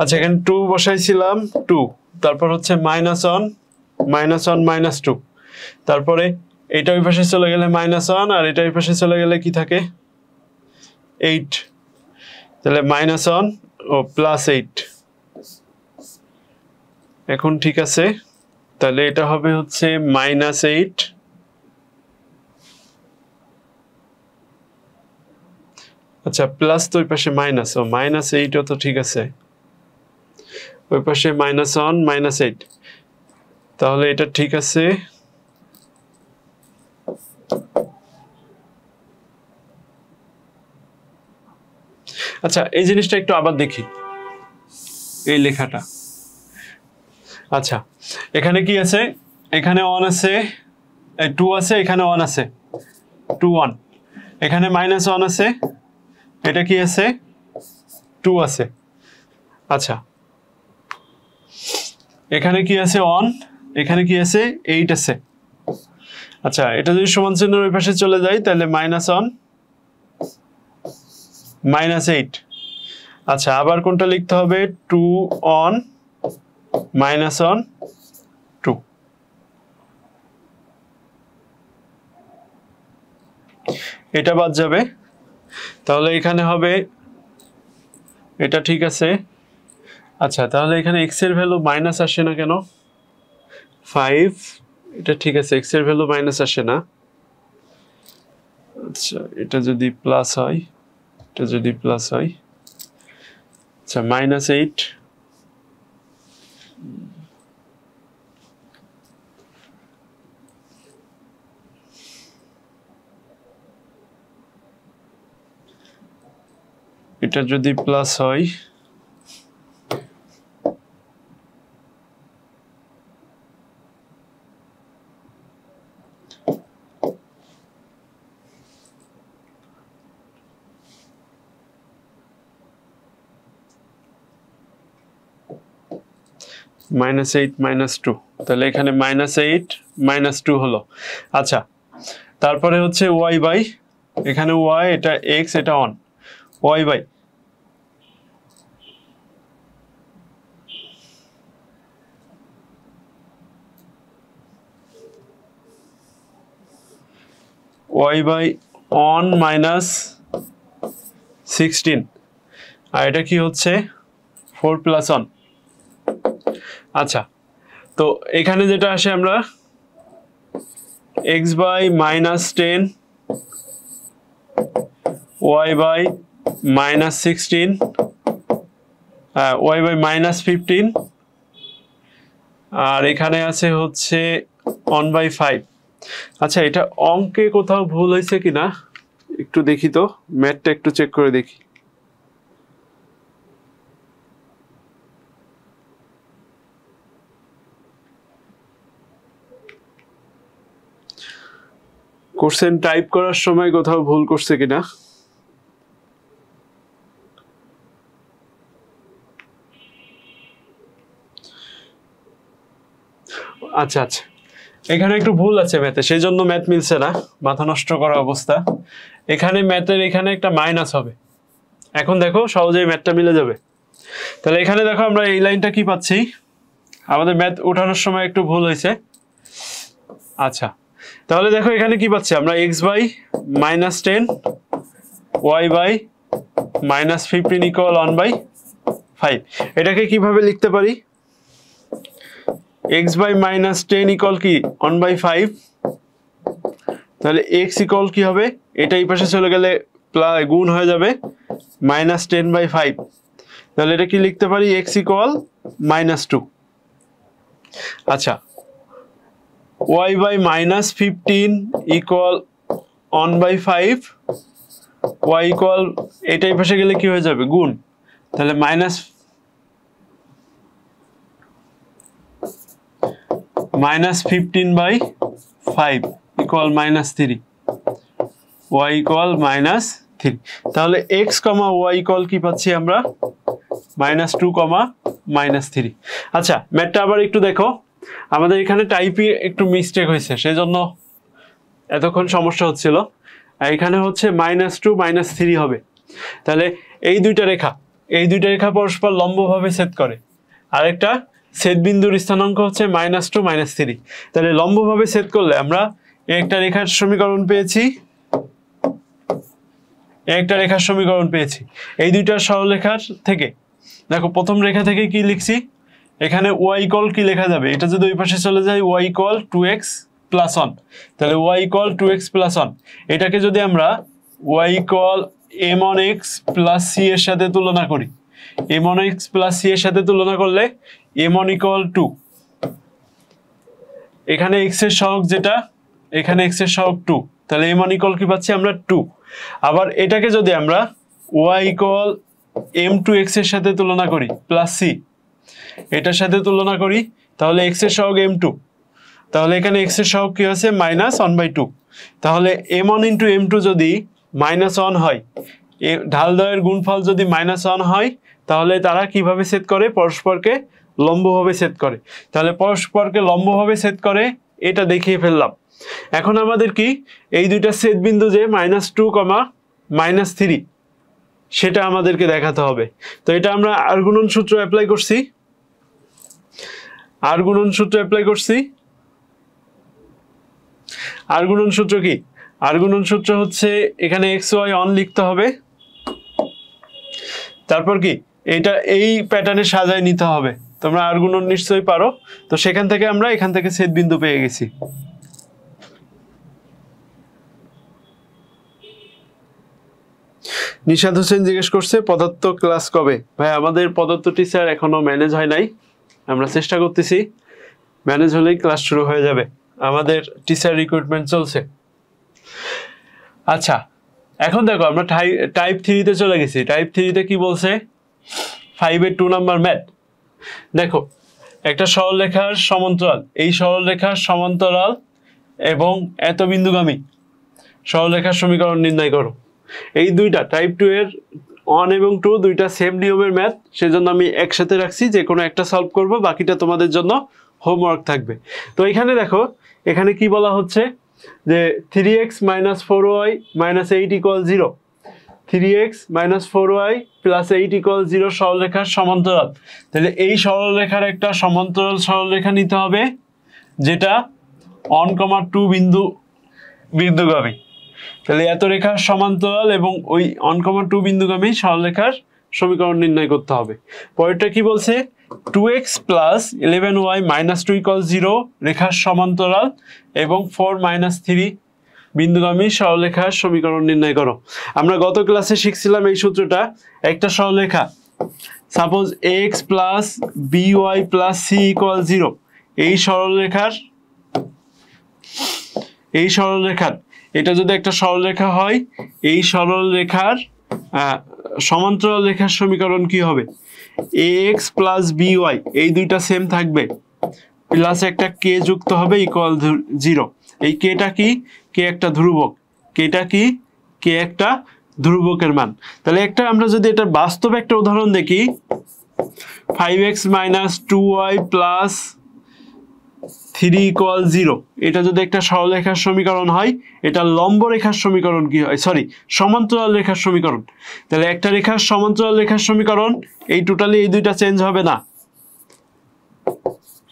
আচ্ছা, এখানে 2 বসাইছিলাম, 2, তারপর হচ্ছে -1 -2, তারপরে এটা ওই পাশে চলে গেলে -1 আর এটা ওই পাশে চলে গেলে কি থাকে? 8। তাহলে -1 ও +8। এখন ঠিক আছে, তাহলে এটা হবে হচ্ছে -8 আচ্ছা প্লাস তো ওই পাশে মাইনাস, ও -8 তো ঠিক আছে, ওই পাশে -1 -8, তাহলে এটা ঠিক আছে। আচ্ছা এই জিনিসটা একটু আবার দেখি, এই লেখাটা। আচ্ছা এখানে কি আছে, এখানে 1 আছে, 2 আছে, এখানে 1 আছে, 2 1, এখানে -1 আছে, এটা কি আছে 2 আছে। আচ্ছা এখানে কি আছে 1, এখানে কি আছে 8 আছে। আচ্ছা এটা যদি সমান চিহ্নের ওই পাশে চলে যায় তাহলে -1 -8। আচ্ছা আবার কোনটা লিখতে হবে, 2 1 -1 2। এটা বাদ যাবে, তাহলে এখানে হবে, এটা ঠিক আছে। আচ্ছা তাহলে এখানে x এর ভ্যালু মাইনাস আসে না কেন, 5, এটা ঠিক আছে, x এর ভ্যালু মাইনাস আসে না। আচ্ছা এটা যদি প্লাস হয়, এটা যদি প্লাস হয়, আচ্ছা -8, এটা যদি প্লাস হয়, -8 -2, তাহলে এখানে -8 -2 হলো। আচ্ছা তারপরে হচ্ছে y বাই, এখানে y, এটা x, এটা 1, y বাই -1 -16, আর এটা কি হচ্ছে 4 + 1। আচ্ছা তো এখানে যেটা আসে আমরা x by -10, y by -16, y by -15, আর এখানে আছে হচ্ছে 1/5। আচ্ছা এটা অঙ্কে কোথাও ভুল হয়েছে কিনা একটু দেখি তো, ম্যাথটা একটু চেক করে দেখি। কোশ্চেন টাইপ করার সময় কোথাও ভুল করছে কিনা। আচ্ছা আচ্ছা এখানে একটু ভুল আছে ম্যাথে, সেই জন্য ম্যাথ মিলছে না, মাথা নষ্ট করা অবস্থা। এখানে ম্যাথের এখানে একটা মাইনাস হবে, এখন দেখো সহজেই ম্যাথটা মিলে যাবে। তাহলে এখানে দেখো আমরা এই লাইনটা কি পাচ্ছি, আমাদের ম্যাথ উঠানোর সময় একটু ভুল হয়েছে। আচ্ছা তাহলে দেখো এখানে কি পাচ্ছি আমরা, x by -10, y by -15 equal 1/5। এটাকে কিভাবে লিখতে পারি, x বাই -10 ইকুয়াল কি 1/5, তাহলে x ইকুয়াল কি হবে, এটা এই পাশে চলে গেলে গুণ হয়ে যাবে -10/5, তাহলে এটা কি লিখতে পারি, x ইকুয়াল -2। আচ্ছা y by -15 equal 1/5, y equal, এটা এই পাশে গেলে কি হয়ে যাবে গুণ, তাহলে -15/5 ইকুয়াল -3, y ইকুয়াল -3। তাহলে x, y ইকুয়াল কি পাচ্ছি আমরা, -2, -3। আচ্ছা ম্যাথটা আবার একটু দেখো, আমাদের এখানে টাইপে একটু মিস্টেক হয়েছে, সেজন্য এতক্ষণ সমস্যা হচ্ছিল। এখানে হচ্ছে -2 -3 হবে। তাহলে এই দুইটা রেখা পরস্পর লম্বভাবে ছেদ করে, আরেকটা ছেদ বিন্দুর স্থানাঙ্ক হচ্ছে -2 -3। তাহলে লম্বভাবে ছেদ করলে আমরা একটা রেখার সমীকরণ পেয়েছি, এই দুইটা সরলরেখার থেকে দেখো প্রথম রেখা থেকে কি লিখছি, এখানে y ইকুয়াল কি লেখা যাবে, এটা যদি ওই পাশে চলে যায় y ইকুয়াল 2x + 1, তাহলে y ইকুয়াল 2x + 1। এটাকে যদি আমরা y equal M on X plus C এর সাথে তুলনা করি, M on X plus C এর সাথে তুলনা করলে এম অন ইকুয়াল টু, এখানে এক্স এর সহগ যেটা, এখানে এক্স এর সহগ 2, তাহলে এম অন ইকুয়াল কি পাচ্ছি আমরা 2। আবার এটাকে যদি আমরা Y equal M to X এর সাথে তুলনা করি প্লাস সি, এটার সাথে তুলনা করি, তাহলে এক্স এর সহগ m2, তাহলে এখানে এক্স এর সহগ কি আছে -1/2, তাহলে m1 ইন্টু m2 যদি -1 হয়, ঢাল দ্বয়ের গুণফল যদি -1 হয়, তাহলে তারা কিভাবে ছেদ করে, পরস্পরকে লম্বভাবে ছেদ করে। তাহলে পরস্পরকে লম্বভাবে ছেদ করে এটা দেখিয়ে ফেললাম। এখন আমাদের কি এই দুইটা ছেদ বিন্দু যে -2, -3 সেটা আমাদেরকে দেখাতে হবে। তো এটা আমরা আর গুণন সূত্র অ্যাপ্লাই করছি, আর গুণন সূত্র অ্যাপ্লাই করছি। আর গুণন সূত্র কি, আর গুণন সূত্র হচ্ছে এখানে এক্স ওয়াই অন লিখতে হবে, তারপর কি এটা এই প্যাটার্নে সাজায় নিতে হবে। তোমরা আর গুণন নিশ্চয়ই পারো, তো সেখান থেকে আমরা এখান থেকে ছেদ বিন্দু পেয়ে গেছি। নিশাদ হোসেন জিজ্ঞেস করছে পদার্থ ক্লাস কবে? ভাই আমাদের পদার্থ টিচার এখনো ম্যানেজ হয় নাই, আমরা চেষ্টা করতেছি, ম্যানেজ হলেই ক্লাস শুরু হয়ে যাবে, আমাদের টিচার রিক্রুটমেন্ট চলছে। আচ্ছা এখন দেখো আমরা টাইপ 3-তে চলে গেছি। টাইপ 3-তে কি বলছে, 5-এর 2 নাম্বার ম্যাথ। দেখো একটা সরলরেখার সমান্তরাল, এই সরলরেখার সমান্তরাল এবং এত বিন্দুগামী সরলরেখার সমীকরণ নির্ণয় করো। এই দুইটা টাইপ 2 এর 1 এবং 2 দুইটা সেম নিয়মের ম্যাথ, সেজন্য আমি একসাথে রাখছি, যে কোনো একটা সলভ করব, বাকিটা তোমাদের জন্য হোমওয়ার্ক থাকবে। তো এখানে দেখো এখানে কি বলা হচ্ছে যে 3x - 4y - 8 = 0, 3x - 4y + 8 = 0 সরলরেখার সমান্তরাল। তাহলে এই সরলরেখার একটা সমান্তরাল সরলরেখা নিতে হবে যেটা 1,2 বিন্দুগামী। তাহলে এত রেখার সমান্তরাল এবং ওই 1,2 বিন্দুগামী সরলরেখার সমীকরণ নির্ণয় করতে হবে। পরেরটা কি বলছে, 2x + 11y - 2 = 0 রেখার সমান্তরাল এবং 4 - 3 বিন্দুগামী সরলরেখার সমীকরণ নির্ণয় করো। আমরা গত ক্লাসে শিখছিলাম এই সূত্রটা, একটা সরলরেখা সাপোজ ax + by + c = 0, এই সরলরেখার এটা যদি একটা সরলরেখা হয়, এই সরলরেখার সমান্তরাল রেখার সমীকরণ কি হবে, ax + by এই দুইটা সেম থাকবে, প্লাস একটা k যুক্ত হবে = 0। এই kটা কি, k একটা ধ্রুবক, kটা কি, k একটা ধ্রুবকের মান। তাহলে একটা আমরা যদি এটা বাস্তব একটা উদাহরণ দেখি, 5x - 2y + 3 = 0, এটা যদি একটা সরলরেখার সমীকরণ হয়, এটা লম্ব রেখার সমীকরণ কি হয়, সরি সমান্তরাল রেখার সমীকরণ। তাহলে একটা রেখার সমান্তরাল রেখার সমীকরণ, এই টোটালি এই দুইটা চেঞ্জ হবে না,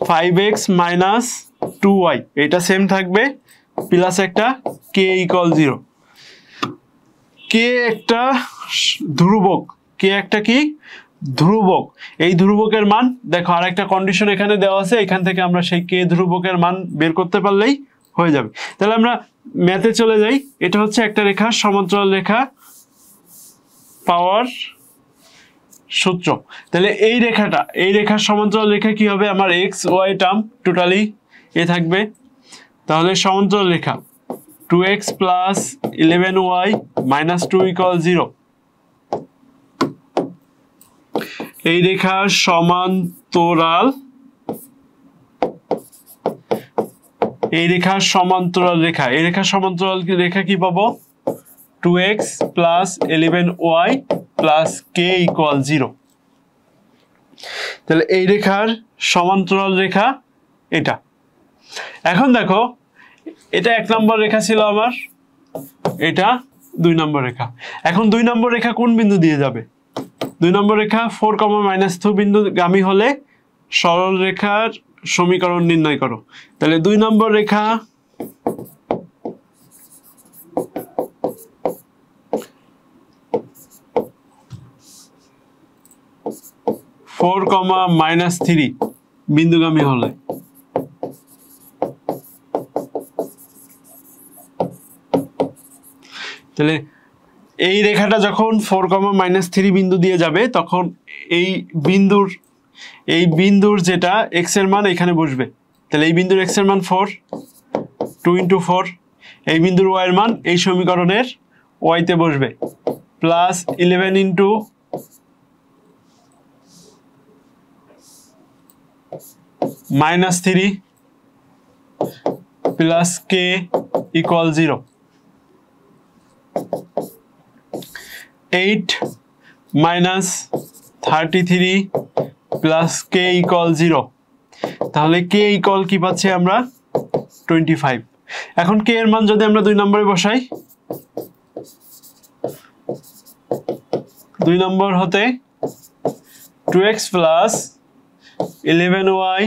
5x - 2y এটা সেম থাকবে, প্লাস একটা k = 0। k একটা ধ্রুবক, k একটা কি ধ্রুবক, এই ধ্রুবকের মান দেখো আর একটা কন্ডিশন এখানে দেওয়া আছে, এখান থেকে আমরা সেই k ধ্রুবকের মান বের করতে পারলেই হয়ে যাবে। তাহলে আমরা ম্যাথে চলে যাই, এটা হচ্ছে একটা রেখার সমান্তরাল রেখা পাওয়ার সূত্র। তাহলে এই রেখার সমান্তরাল রেখা কি হবে, আমার x y টার্ম টোটালি এ থাকবে, তাহলে সমান্তরাল রেখা 2x + 11y - 2 = 0, এই রেখার সমান্তরাল, এই রেখার সমান্তরাল রেখা, এই রেখার সমান্তরাল রেখা কি পাবো, 2x + 11y + k = 0। তাহলে এই রেখার সমান্তরাল রেখা এটা। এখন দেখো এটা 1 নম্বর রেখা ছিল আমার, এটা 2 নম্বর রেখা। এখন 2 নম্বর রেখা কোন বিন্দু দিয়ে যাবে, 2 নম্বর রেখা 4, -2 বিন্দুগামী হলে সরল রেখার সমীকরণ নির্ণয় করো। তাহলে 2 নম্বর রেখা 4, -3 বিন্দুগামী হলে, তাহলে এই রেখাটা যখন 4, বিন্দু দিয়ে যাবে তখন এই বিন্দুর যেটা এক্স এর মান এখানে বসবে। তাহলে এই বিন্দুর এক্স এর মান 4, 2 × 4, এই বিন্দুর ওয়াই এর মান এই সমীকরণের ওয়াইতে বসবে, plus 11 × -3 plus K equal 0, 8 - 33 plus K equal 0। তাহলে কে ইকুয়াল কি পাচ্ছি আমরা 25। এখন কে এর মান যদি আমরা 2 নম্বরে বসাই, 2 নম্বর হতে 2x plus 11y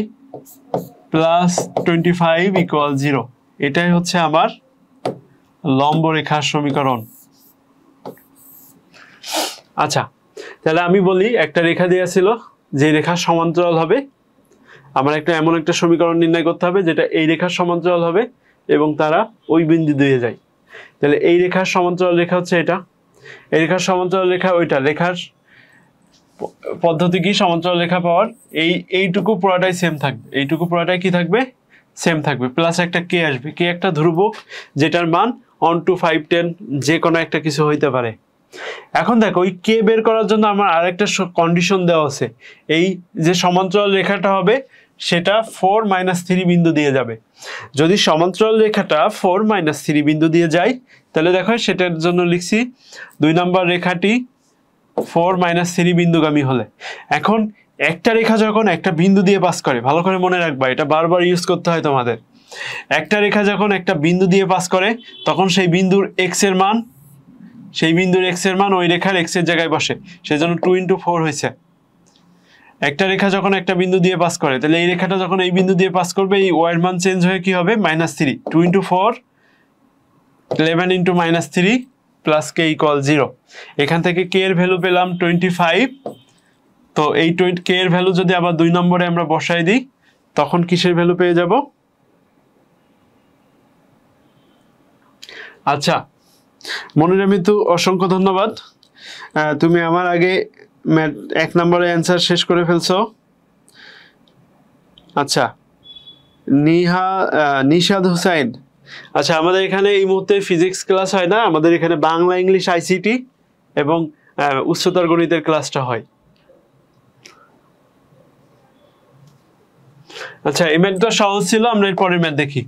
plus 25 equal 0, এটাই হচ্ছে আমার লম্ব রেখার সমীকরণ। আচ্ছা, তাহলে আমি বলি একটা রেখা দেয়া ছিল, যে রেখার সমান্তরাল হবে আমার এমন একটা সমীকরণ নির্ণয় করতে হবে যেটা এই রেখার সমান্তরাল হবে এবং তারা ওই বিন্দু দিয়ে যায়। তাহলে এই রেখার সমান্তরাল রেখা হচ্ছে এটা, এই রেখার সমান্তরাল রেখা ওইটা। রেখার পদ্ধতি কি সমান্তরাল রেখা পাওয়ার? এইটুকু পুরোটাই সেম থাকবে, এইটুকু পুরোটাই কি থাকবে সেম থাকবে, প্লাস একটা কে আসবে। কে একটা ধ্রুবক যেটার মান 1 to 5, 10 যে কোনো একটা কিছু হইতে পারে। এখন দেখো ওই কে বের করার জন্য আমার আরেকটা কন্ডিশন দেওয়া আছে, এই যে সমান্তরাল রেখাটা হবে সেটা 4 - 3 বিন্দু দিয়ে যাবে। যদি সমান্তরাল রেখাটা 4 - 3 বিন্দু দিয়ে যায় তাহলে দেখো সেটার জন্য লিখছি 2 নম্বর রেখাটি 4 - 3 বিন্দুগামী হলে। এখন একটা রেখা যখন একটা বিন্দু দিয়ে পাস করে, ভালো করে মনে রাখবা, এটা বারবার ইউজ করতে হয় তোমাদের। একটা রেখা যখন একটা বিন্দু দিয়ে পাস করে তখন সেই বিন্দুর এক্স এর মান ওই রেখার এক্স এর জায়গায় বসে, সেজন্য 2 × 4 হয়েছে। একটা রেখা যখন একটা বিন্দু দিয়ে পাস করে তাহলে এই রেখাটা যখন এই বিন্দু দিয়ে পাস করবে এই ওয়াই এর মান চেঞ্জ হয়ে কি হবে -3, 2 × 4 11 × -3 প্লাস কে ইকুয়াল 0। এখান থেকে কে এর ভ্যালু পেলাম 25। তো এই কে এর ভ্যালু যদি আবার 2 নম্বরে আমরা বসাই দিই তখন কিসের ভ্যালু পেয়ে যাব? আচ্ছা মনিরা মিতু, অসংখ্য ধন্যবাদ, তুমি আমার আগে 1 নম্বরের অ্যান্সার শেষ করে ফেলছো। আচ্ছা নিশাদ হুসাইন, আচ্ছা আমাদের এখানে এই মুহূর্তে ফিজিক্স ক্লাস হয় না, আমাদের এখানে বাংলা, ইংলিশ, আইসিটি এবং উচ্চতর গণিতের ক্লাসটা হয়। আচ্ছা এই ম্যাথটা সহজ ছিল, আমরা এর পরের ম্যাথ দেখি।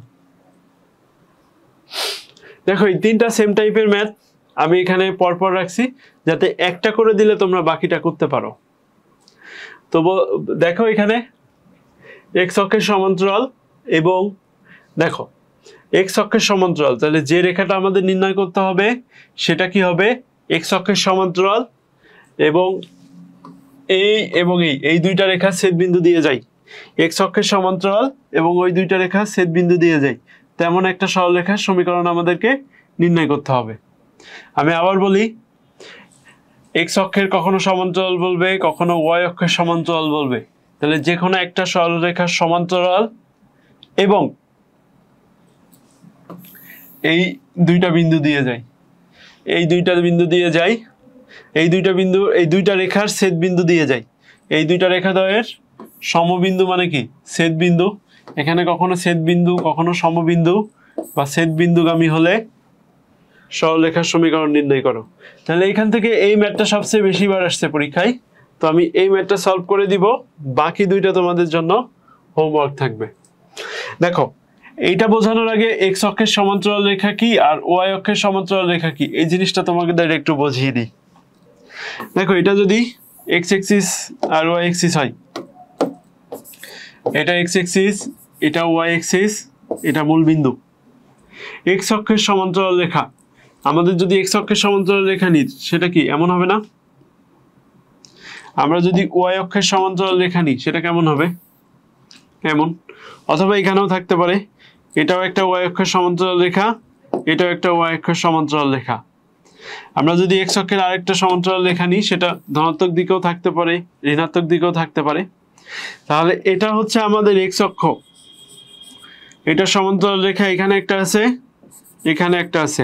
দেখো এই 3টা সেম টাইপের ম্যাথ আমি এখানে পরপর রাখছি যাতে একটা করে দিলে তোমরা বাকিটা করতে পারো। তো দেখো এখানে এক্স অক্ষের সমান্তরাল এবং দেখো এক্স অক্ষের সমান্তরাল, তাহলে যে রেখাটা আমাদের নির্ণয় করতে হবে সেটা কি হবে এক্স অক্ষের সমান্তরাল এবং এই দুইটা রেখা ছেদবিন্দু দিয়ে যায়। এক্স অক্ষের সমান্তরাল এবং ওই দুইটা রেখা ছেদবিন্দু দিয়ে যায়, তেমন একটা সরলরেখার সমীকরণ আমাদেরকে নির্ণয় করতে হবে। আমি আবার বলি, এক্স অক্ষের কখনো সমান্তরাল বলবে, কখনো ওয়াই অক্ষের সমান্তরাল বলবে। তাহলে যে কোনো একটা সরলরেখার সমান্তরাল এবং এই দুইটা বিন্দু দিয়ে যায়, এই দুইটা রেখার ছেদবিন্দু দিয়ে যায়। এই দুইটা রেখা দ্বয়ের সমবিন্দু মানে কি ছেদবিন্দু। এখানে কখনো ছেদবিন্দু কখনো সমবিন্দু বা ছেদবিন্দুগামী হলে সরলরেখার সমীকরণ নির্ণয় করো। তাহলে এখান থেকে এই ম্যাথটা সবচেয়ে বেশি বার আসছে পরীক্ষায়, তো আমি এই ম্যাথটা সলভ করে দিব, বাকি দুইটা তোমাদের জন্য হোমওয়ার্ক থাকবে। দেখো এইটা বোঝানোর আগে এক্স অক্ষের সমান্তরাল রেখা কি আর ওয়াই অক্ষের সমান্তরাল রেখা কি এই জিনিসটা তোমাকে একটু বুঝিয়ে দিই। দেখো এটা যদি এক্স এক্সিস আর ওয়াই এক্সিস হয়, এটা এক্স এক্সিস, এটা ওয়াই এক্সিস, এটা মূল বিন্দু। এক্স অক্ষের সমান্তরাল রেখা, আমাদের যদি এক্স অক্ষের সমান্তরাল রেখা নিই সেটা কি এমন হবে না? আমরা যদি ওয়াই অক্ষের সমান্তরাল রেখা নিই সেটা কেমন হবে? এমন। অথবা এখানেও থাকতে পারে, এটাও একটা ওয়াই অক্ষের সমান্তরাল রেখা, এটাও একটা ওয়াই অক্ষের সমান্তরাল রেখা। আমরা যদি এক্স অক্ষের আরেকটা সমান্তরাল রেখা নিই সেটা ধনাত্মক দিকেও থাকতে পারে, ঋণাত্মক দিকেও থাকতে পারে। তাহলে এটা হচ্ছে আমাদের এক্স অক্ষ, এটা সমান্তরাল রেখা, এখানে একটা আছে, এখানে একটা আছে।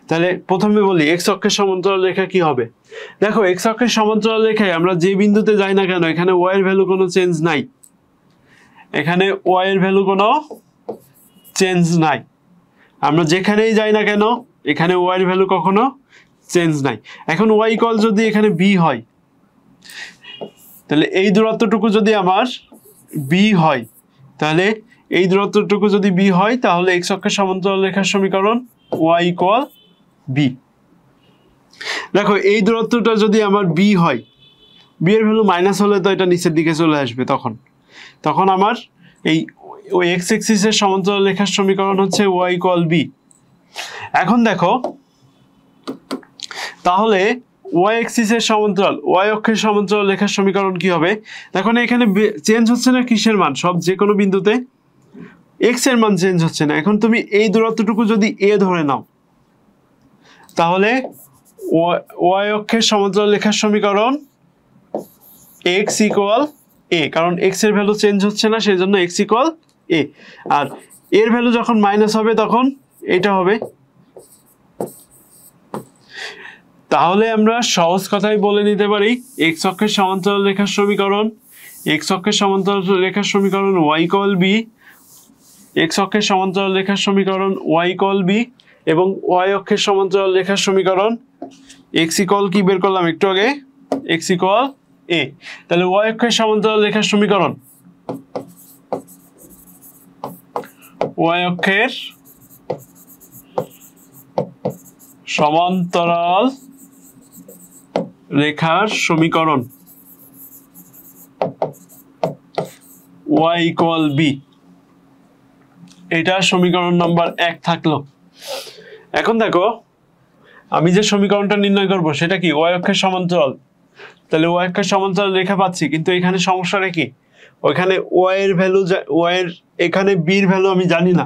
তাহলে প্রথমে বলি এক্স অক্ষের সমান্তরাল রেখা কি হবে। দেখো এক্স অক্ষের সমান্তরাল রেখায় আমরা যে বিন্দুতে যাই না কেন এখানে ওয়াই এর ভ্যালু কোনো চেঞ্জ নাই, এখানে ওয়াই এর ভ্যালু কোনো চেঞ্জ নাই। আমরা যেখানেই যাই না কেন এখানে ওয়াই এর ভ্যালু কখনো চেঞ্জ নাই। এখন ওয়াই ইকুয়াল যদি এখানে বি হয়, তাহলে এই দূরত্বটুকু যদি আমার বি হয়, তাহলে এই দূরত্বটুকু যদি বি হয় তাহলে এক্স অক্ষের সমান্তরাল রেখার সমীকরণ ওয়াই ইকুয়াল বি। দেখো এই দূরত্বটা যদি আমার বি হয়, বি এর ভ্যালু মাইনাস হলে তো এটা নিচের দিকে চলে আসবে, তখন আমার এই এক্স এক্সিসের সমান্তরাল রেখার সমীকরণ হচ্ছে ওয়াই ইকুয়াল বি। এখন দেখো তাহলে ওয়াই এক্সিসের সমান্তরাল ওয়াই অক্ষের সমান্তরাল রেখার সমীকরণ কি হবে। দেখো এখানে চেঞ্জ হচ্ছে না কিসের মান, সব যে কোনো বিন্দুতে এক্স এর মান চেঞ্জ হচ্ছে না। এখন তুমি এই দূরত্বটুকু যদি এ ধরে নাও তাহলে ওয়াই অক্ষের সমান্তরাল রেখার সমীকরণ এক্স ইকুয়াল এ, কারণ এক্স এর ভ্যালু চেঞ্জ হচ্ছে না সেই জন্য এক্স ইকুয়াল এ। আর এর ভ্যালু যখন মাইনাস হবে তখন এটা হবে। তাহলে আমরা সহজ কথাই বলে নিতে পারি এক্স অক্ষের সমান্তরাল রেখার সমীকরণ ওয়াই ইকুয়াল বি, এক্স অক্ষের সমান্তরাল রেখার সমীকরণ ওয়াই ইকুয়াল বি এবং ওয়াই অক্ষের সমান্তরাল রেখার সমীকরণ এক্স ইকুয়াল কি বের করলাম একটু আগে, এক্স ইকুয়াল এ। তাহলে ওয়াই অক্ষের সমান্তরাল রেখার সমীকরণ ওয়াই অক্ষের সমান্তরাল রেখার সমীকরণ ওয়াই ইকুয়াল বি, এটা সমীকরণ নাম্বার 1 থাকলো। এখন দেখো আমি যে সমীকরণটা নির্ণয় করব সেটা কি ওয়াই অক্ষের সমান্তরাল, তাহলে ওয়াই অক্ষের সমান্তরাল রেখা পাচ্ছি, কিন্তু এখানে সমস্যাটা কি, ওইখানে ওয়াই এর ভ্যালু এখানে বি এর ভ্যালু আমি জানি না।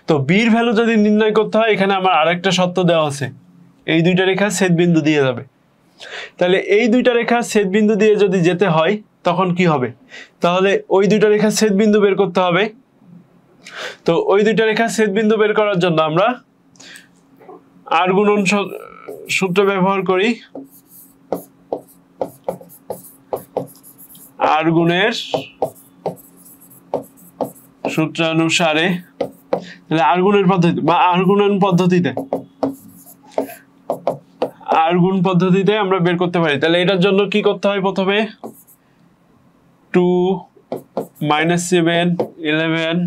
তো বি এর ভ্যালু যদি নির্ণয় করতে হয় এখানে আমার আরেকটা শর্ত দেওয়া আছে, এই দুইটা রেখা ছেদ বিন্দু দিয়ে যাবে। তাহলে এই দুইটা রেখা ছেদ বিন্দু দিয়ে যদি যেতে হয় তখন কি হবে, তাহলে ওই দুইটা রেখা ছেদ বিন্দু বের করতে হবে। তো ওই দুইটা রেখা ছেদ বিন্দু বের করার জন্য আমরা আর গুণন সূত্র ব্যবহার করি। আর গুণের সূত্রানুসারে, তাহলে আর গুণের পদ্ধতি বা আর গুণন পদ্ধতিতে আর গুণ পদ্ধতিতে আমরা বের করতে পারি। তাহলে এটার জন্য কি করতে হয়, প্রথমে 2 -7 11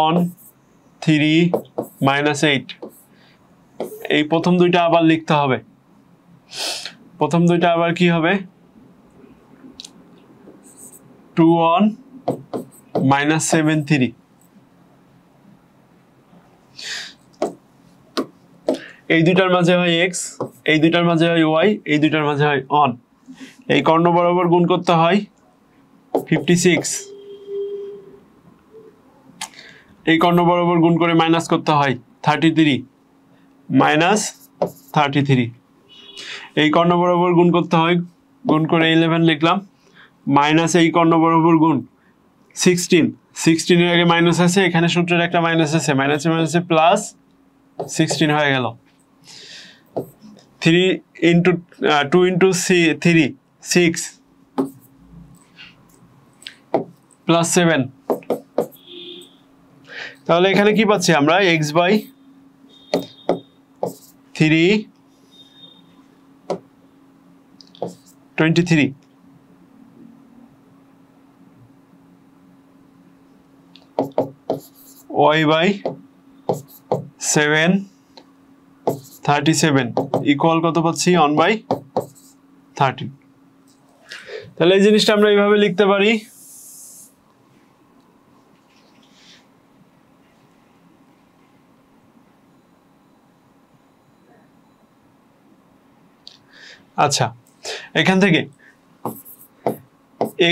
1 3 -8, এই প্রথম দুইটা আবার লিখতে হবে। প্রথম দুইটা আবার কি হবে, 2 1 -7 3, এই দুইটার মাঝে হয় x, এই দুইটার মাঝে হয় y, এই দুইটার মাঝে হয় on। এই কর্ণ বরাবর গুণ করতে হয় 56, এই কর্ণ বরাবর গুণ করে মাইনাস করতে হয় 33 -33, এই কর্ণ বরাবর গুণ করতে হয়, গুণ করে 11 লিখলাম, মাইনাস এই কর্ণ বরাবর গুণ 16 এর আগে মাইনাস আছে, এখানে সূত্রের একটা মাইনাস আছে, মাইনাসে প্লাস 16 হয়ে গেল। 3 × 2 × 3 6 প্লাস 7, তাহলে এখানে কি পাচ্ছি আমরা, x/3 23, y/7 37 ইকুয়াল কত পাচ্ছি, 1/13। তাহলে এই জিনিসটা আমরা এইভাবে লিখতে পারি। আচ্ছা, এখান থেকে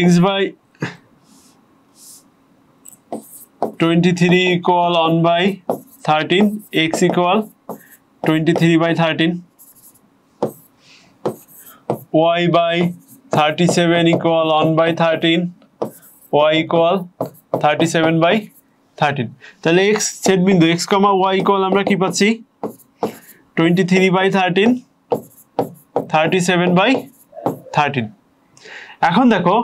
x/23 equal 1/13, x equal 23/13, y/37 equal 1/13, y equal 37/13। 13। তাহলে x সেট বিন্দু x, y ইকুয়াল আমরা কি পাচ্ছি 23/13, 37/13। এখন দেখো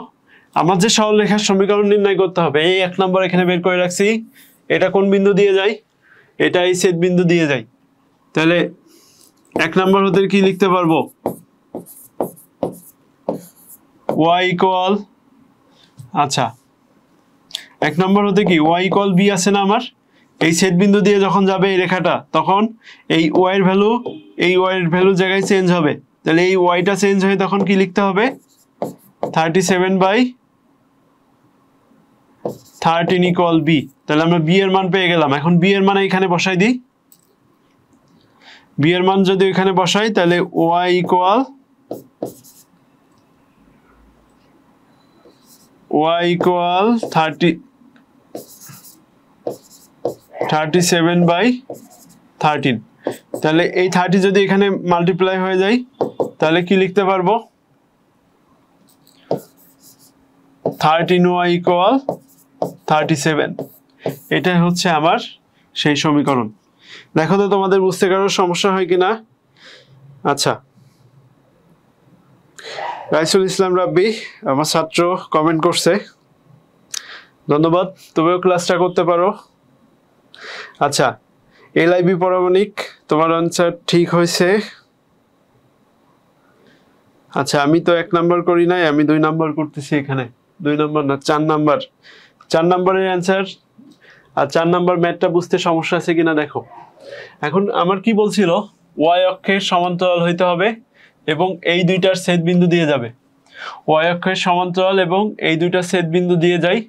আমার যে সরলরেখার সমীকরণ নির্ণয় করতে হবে, এই 1 নম্বর এখানে বের করে রাখছি, এটা কোন বিন্দু দিয়ে যায়, এটা এই সেট বিন্দু দিয়ে যায়। তাহলে 1 নম্বর হতে কি লিখতে পারবো, y ইকুয়াল, আচ্ছা 1 নম্বর হতে কি y ইকুয়াল b আছে না আমার, এই সেট বিন্দু দিয়ে যখন যাবে এই রেখাটা, তখন এই y এর ভ্যালু এই y এর ভ্যালু জায়গায় চেঞ্জ হবে। তাহলে এই y টা চেঞ্জ হয়ে তখন কি লিখতে হবে 37/13 ইকুয়াল b। তাহলে আমরা b এর মান পেয়ে গেলাম। এখন b এর মান এখানে বসাই দিই, b এর মান যদি এখানে বসাই তাহলে y ইকুয়াল 37/13। তাহলে এই 30 যদি এখানে মাল্টিপ্লাই হয়ে যায় তাহলে কি লিখতে পারবো 13y ইকুয়াল 37। এটাই হচ্ছে আমার সেই সমীকরণ। দেখো তো তোমাদের বুঝতে কারো সমস্যা হয় কিনা। আচ্ছা, রাইসুল ইসলাম রাব্বি আমার ছাত্র কমেন্ট করছে, ধন্যবাদ, তুমিও ক্লাসটা করতে পারো। আচ্ছা, LIB পারমাণিক তোমার আনসার ঠিক হয়েছে। আচ্ছা, আমি তো 1 নাম্বার করি নাই, আমি 2 নাম্বার করতেছি এখানে, 2 নাম্বার না 4 নাম্বার, 4 নাম্বারের অ্যান্সার। আর 4 নাম্বার ম্যাথটা বুঝতে সমস্যা আছে কিনা দেখো। এখন আমার কি বলছিল, y অক্ষের সমান্তরাল হইতে হবে এবং এই দুইটার ছেদ বিন্দু দিয়ে যাবে। y অক্ষের সমান্তরাল এবং এই দুইটার ছেদ বিন্দু দিয়ে যায়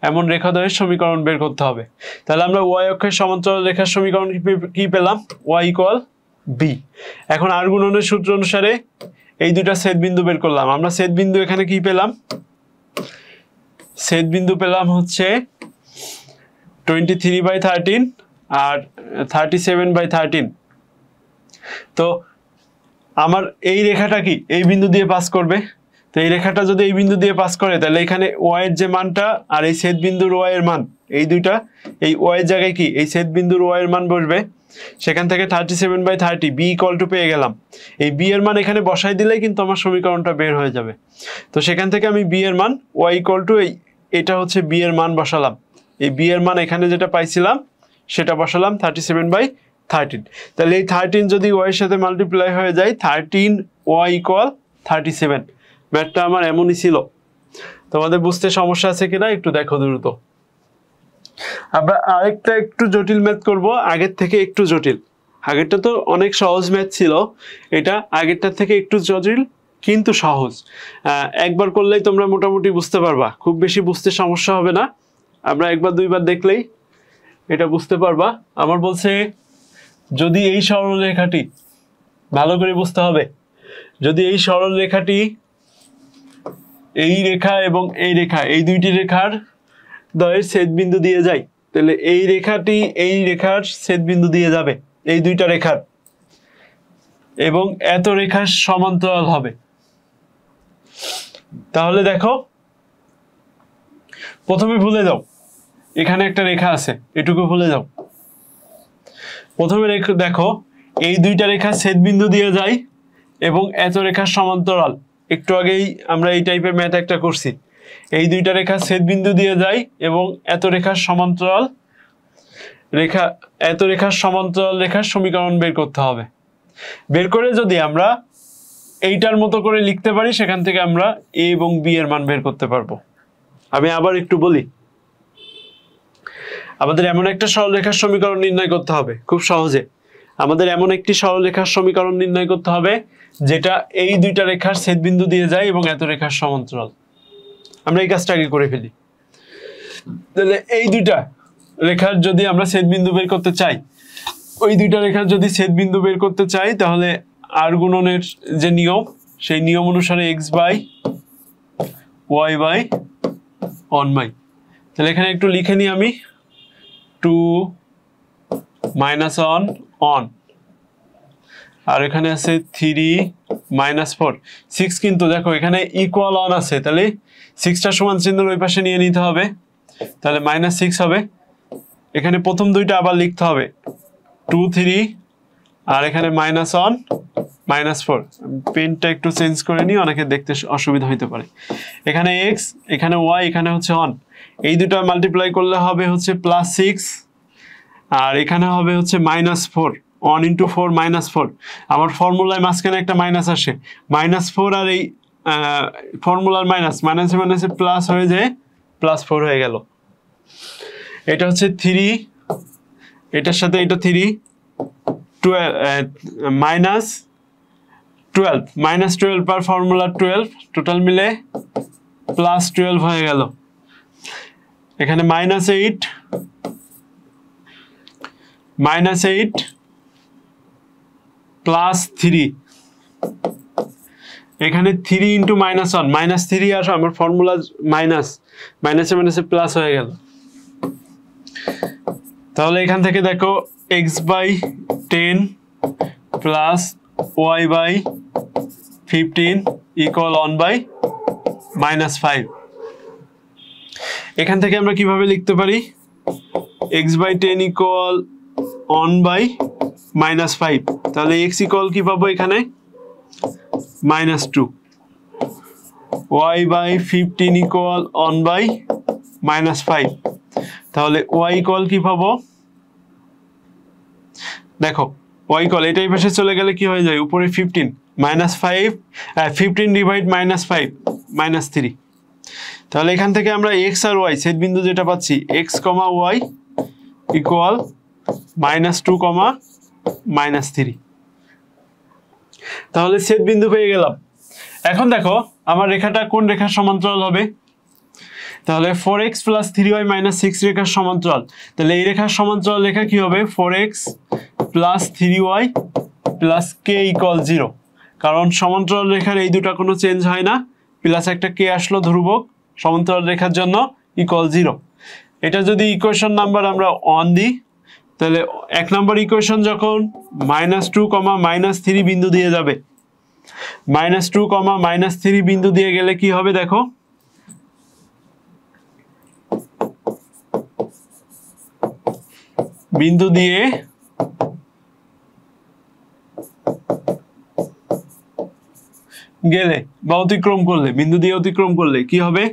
এমন রেখাদ্বয়ের সমীকরণ বের করতে হবে। তাহলে আমরা y অক্ষের সমান্তরাল রেখার সমীকরণ কি পেলাম, y ইকুয়াল b। এখন আর গুণনের সূত্র অনুসারে এই দুইটা ছেদ বিন্দু বের করলাম। আমরা ছেদ বিন্দু এখানে কি পেলাম, ছেদ বিন্দু পেলাম হচ্ছে 23/13 আর 37/13। তো আমার এই রেখাটা কি এই বিন্দু দিয়ে পাস করবে, তো এই রেখাটা যদি এই বিন্দু দিয়ে পাস করে তাহলে এখানে y এর যে মানটা আর এই ছেদ বিন্দুর y এর মান, এই দুইটা এই y এর জায়গায় কি এই ছেদ বিন্দুর y এর মান বসবে। সেখান থেকে 37/30 b ইকুয়াল টু পেয়ে গেলাম। এই b এর মান এখানে বসাই দিলেই কিন্তু আমার সমীকরণটা বের হয়ে যাবে। তো সেখান থেকে আমি b এর মান y ইকুয়াল টু এটা হচ্ছে b এর মান বসালাম। এই b এর মান এখানে যেটা পাইছিলাম সেটা বসালাম 37/13। তাহলে এই 13 যদি y এর সাথে মাল্টিপ্লাই হয়ে যায় 13y ইকুয়াল 37। ম্যাথটা আমার এমনই ছিল। তোমাদের বুঝতে সমস্যা আছে কিনা একটু দেখো দ্রুত। আমরা আরেকটা একটু জটিল ম্যাথ করব, আগের থেকে একটু জটিল। আগেরটা তো অনেক সহজ ম্যাথ ছিল, এটা আগেরটার থেকে একটু জটিল কিন্তু সহজ। একবার করলেই তোমরা মোটামুটি বুঝতে পারবা, খুব বেশি বুঝতে সমস্যা হবে না। আমরা একবার দুইবার দেখলেই এটা বুঝতে পারবা। আমার বলছে যদি এই সরলরেখাটি, ভালো করে বুঝতে হবে, যদি এই সরলরেখাটি এই রেখা এবং এই রেখা, এই দুইটি রেখার দ্বয়ের ছেদবিন্দু দিয়ে যায়, তাহলে এই রেখাটি এই রেখার ছেদবিন্দু দিয়ে যাবে এই দুইটা রেখার, এবং এত রেখার সমান্তরাল হবে। তাহলে দেখো প্রথমে ভুলে যাও এখানে একটা রেখা আছে, এটুকু ভুলে যাও। প্রথমে দেখো এই দুইটা রেখা ছেদবিন্দু দিয়ে যায় এবং এত রেখার সমান্তরাল। একটু আগেই আমরা এই টাইপের ম্যাথ একটা করছি। এই দুইটা রেখা ছেদবিন্দু দিয়ে যায় এবং এত রেখার সমান্তরাল রেখা, এত রেখার সমান্তরাল রেখার সমীকরণ বের করতে হবে। বের করে যদি আমরা এইটার মতো করে লিখতে পারি, সেখান থেকে আমরা a এবং b এর মান বের করতে পারবো। আমি আবার একটু বলি, আমাদের এমন একটা সরলরেখার সমীকরণ নির্ণয় করতে হবে খুব সহজে। আমাদের এমন একটি সরলরেখার সমীকরণ নির্ণয় করতে হবে যেটা এই দুইটা রেখার ছেদবিন্দু দিয়ে যায় এবং এত রেখার সমান্তরাল। আমরা এই কাজটা আগে করে ফেলি। তাহলে এই দুইটা রেখার যদি আমরা ছেদবিন্দু বের করতে চাই, ওই দুইটা রেখার যদি ছেদবিন্দু বের করতে চাই, তাহলে আর গুণনের যে নিয়ম, সেই নিয়ম অনুসারে x by y by 1 by, তাহলে এখানে একটু লিখে নিই আমি 2 - 1 1, আর এখানে আছে 3 - 4 6। কিন্তু দেখো এখানে ইকুয়াল 1 আছে, তাহলে 6টা সমান চিহ্ন ওই পাশে নিয়ে নিতে হবে, তাহলে -6 হবে। এখানে প্রথম দুইটা আবার লিখতে হবে 2 3 আর এখানে -1 -4 পেনটা একটু চেঞ্জ করে নিই অনেকে দেখতে অসুবিধা হতে পারে এখানে x এখানে y এখানে হচ্ছে 1 এই দুটো মাল্টিপ্লাই করলে হবে হচ্ছে +6 আর এখানে হবে হচ্ছে -4 1 * 4 -4 আমার ফর্মুলায় মাঝখানে একটা মাইনাস আসে -4 আর এই ফর্মুলার মাইনাসে প্লাস হয়ে যায় +4 হয়ে গেল এটা হচ্ছে 3 এটার সাথে এটা 3 -12 পার ফর্মুলা 12 টোটাল মিলে +12 হয়ে গেল এখানে -8 +3 এখানে 3 * -1 -3 আর আমার ফর্মুলা মাইনাসে প্লাস হয়ে গেল তাহলে এখান থেকে দেখো x/10 plus y/15 equal 1/-5 এখান থেকে আমরা কিভাবে লিখতে পারি x/10 equal 1/-5 তাহলে x equal কি পাবো এখানে -2 y/15 equal 1/-5 তাহলে y equal কি পাবো দেখো y equal এটাই পাশে চলে গেলে কি হয়ে যায় উপরে 15 -5 15 ডিভাইড -5 -3 তাহলে এখান থেকে আমরা x আর y ছেদ বিন্দু যেটা পাচ্ছি x, y equal -2, -3 তাহলে ছেদ বিন্দু পেয়ে গেলাম এখন দেখো আমার রেখাটা কোন রেখার সমান্তরাল হবে তাহলে 4x + 3y - 6 রেখার সমান্তরাল তাহলে এই রেখার সমান্তরাল রেখা কি হবে 4x + 3y + k = 0 কারণ সমান্তরাল রেখার এই দুটো কোনো চেঞ্জ হয় না প্লাস একটা k আসলো ধ্রুবক সমান্তরাল রেখার জন্য = 0 এটা যদি ইকুয়েশন নাম্বার আমরা 1 দিই তাহলে এক নম্বর ইকুয়েশন যখন -2, -3 বিন্দু দিয়ে যাবে -2, -3 বিন্দু দিয়ে গেলে কি হবে দেখো বিন্দু দিয়ে গেলে বা অতিক্রম করলে বিন্দু দিয়ে অতিক্রম করলে কি হবে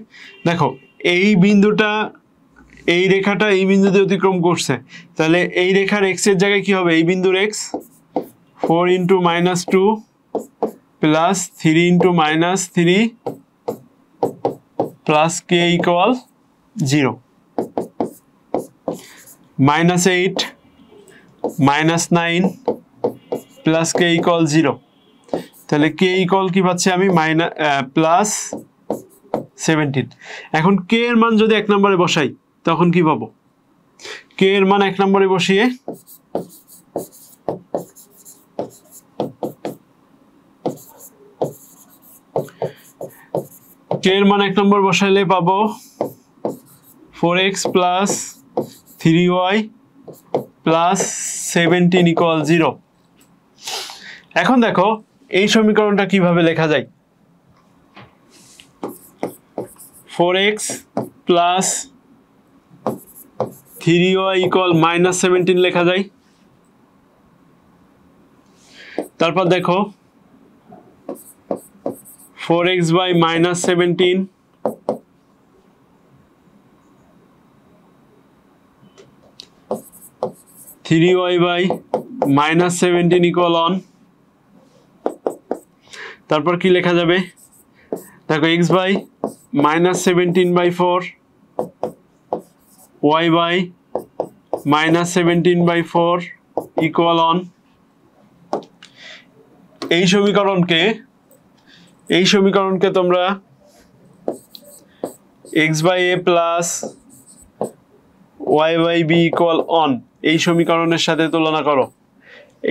দেখো এই বিন্দুটা এই রেখাটা এই বিন্দু দিয়ে অতিক্রম করছে তাহলে এই রেখার x এর জায়গায় কি হবে এই বিন্দুর x 4 * -2 plus 3 * -3 plus k = 0 -8 -9 plus k = 0 তাহলে k = কি পাচ্ছি আমি +17 এখন k এর মান যদি এক নম্বরে বসাই তখন কি পাবো k এর মান এক নম্বরে বসিয়ে k এর মান এক নম্বর বসাইলে পাবো 4x + 3y + 17 = 0 এখন দেখো এই সমীকরণটা কিভাবে লেখা যায় 4x + 3y = -17 লেখা যায় তারপর দেখো 4x/-17 3y/-17 = 1 তারপর কি লেখা যাবে দেখো x/-17/4 y/-17/4 = 1 এই সমীকরণকে তোমরা x/a plus y/b = 1 এই সমীকরণের সাথে তুলনা করো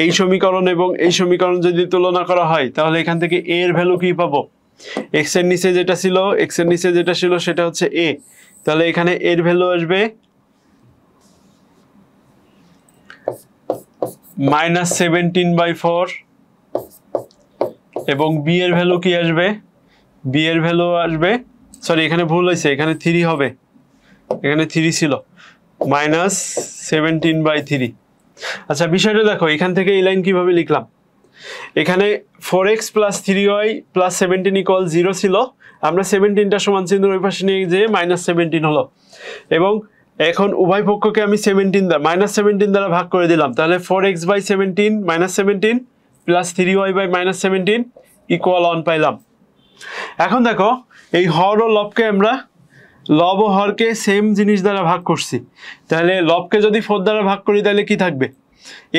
এই সমীকরণ এবং এই সমীকরণ যদি তুলনা করা হয় তাহলে এখান থেকে a এর ভ্যালু কি পাবো x এর নিচে যেটা ছিল সেটা হচ্ছে a তাহলে এখানে a এর ভ্যালু আসবে -17/4 এবং b এর ভ্যালু কি আসবে b এর ভ্যালু আসবে সরি এখানে ভুল হয়েছে এখানে 3 হবে এখানে 3 ছিল মাইনাস 17/3। আচ্ছা বিষয়টা দেখো, এখান থেকে এই লাইন কিভাবে লিখলাম, এখানে 4x plus 3y plus 17 equal 0 ছিল, আমরা 17টা সমান চিহ্ন ওই পাশে নিয়ে যে মাইনাস 17 হলো, এবং এখন উভয় পক্ষকে আমি 17 দ্বারা মাইনাস 17 দ্বারা ভাগ করে দিলাম, তাহলে 4x/17 মাইনাস 17 প্লাস 3y/মাইনাস 17 ইকুয়াল 1 পাইলাম। এখন দেখো এই হর ও লবকে আমরা লব ও হরকে সেম জিনিস দ্বারা ভাগ করছি, তাহলে লবকে যদি 4 দ্বারা ভাগ করি তাহলে কি থাকবে,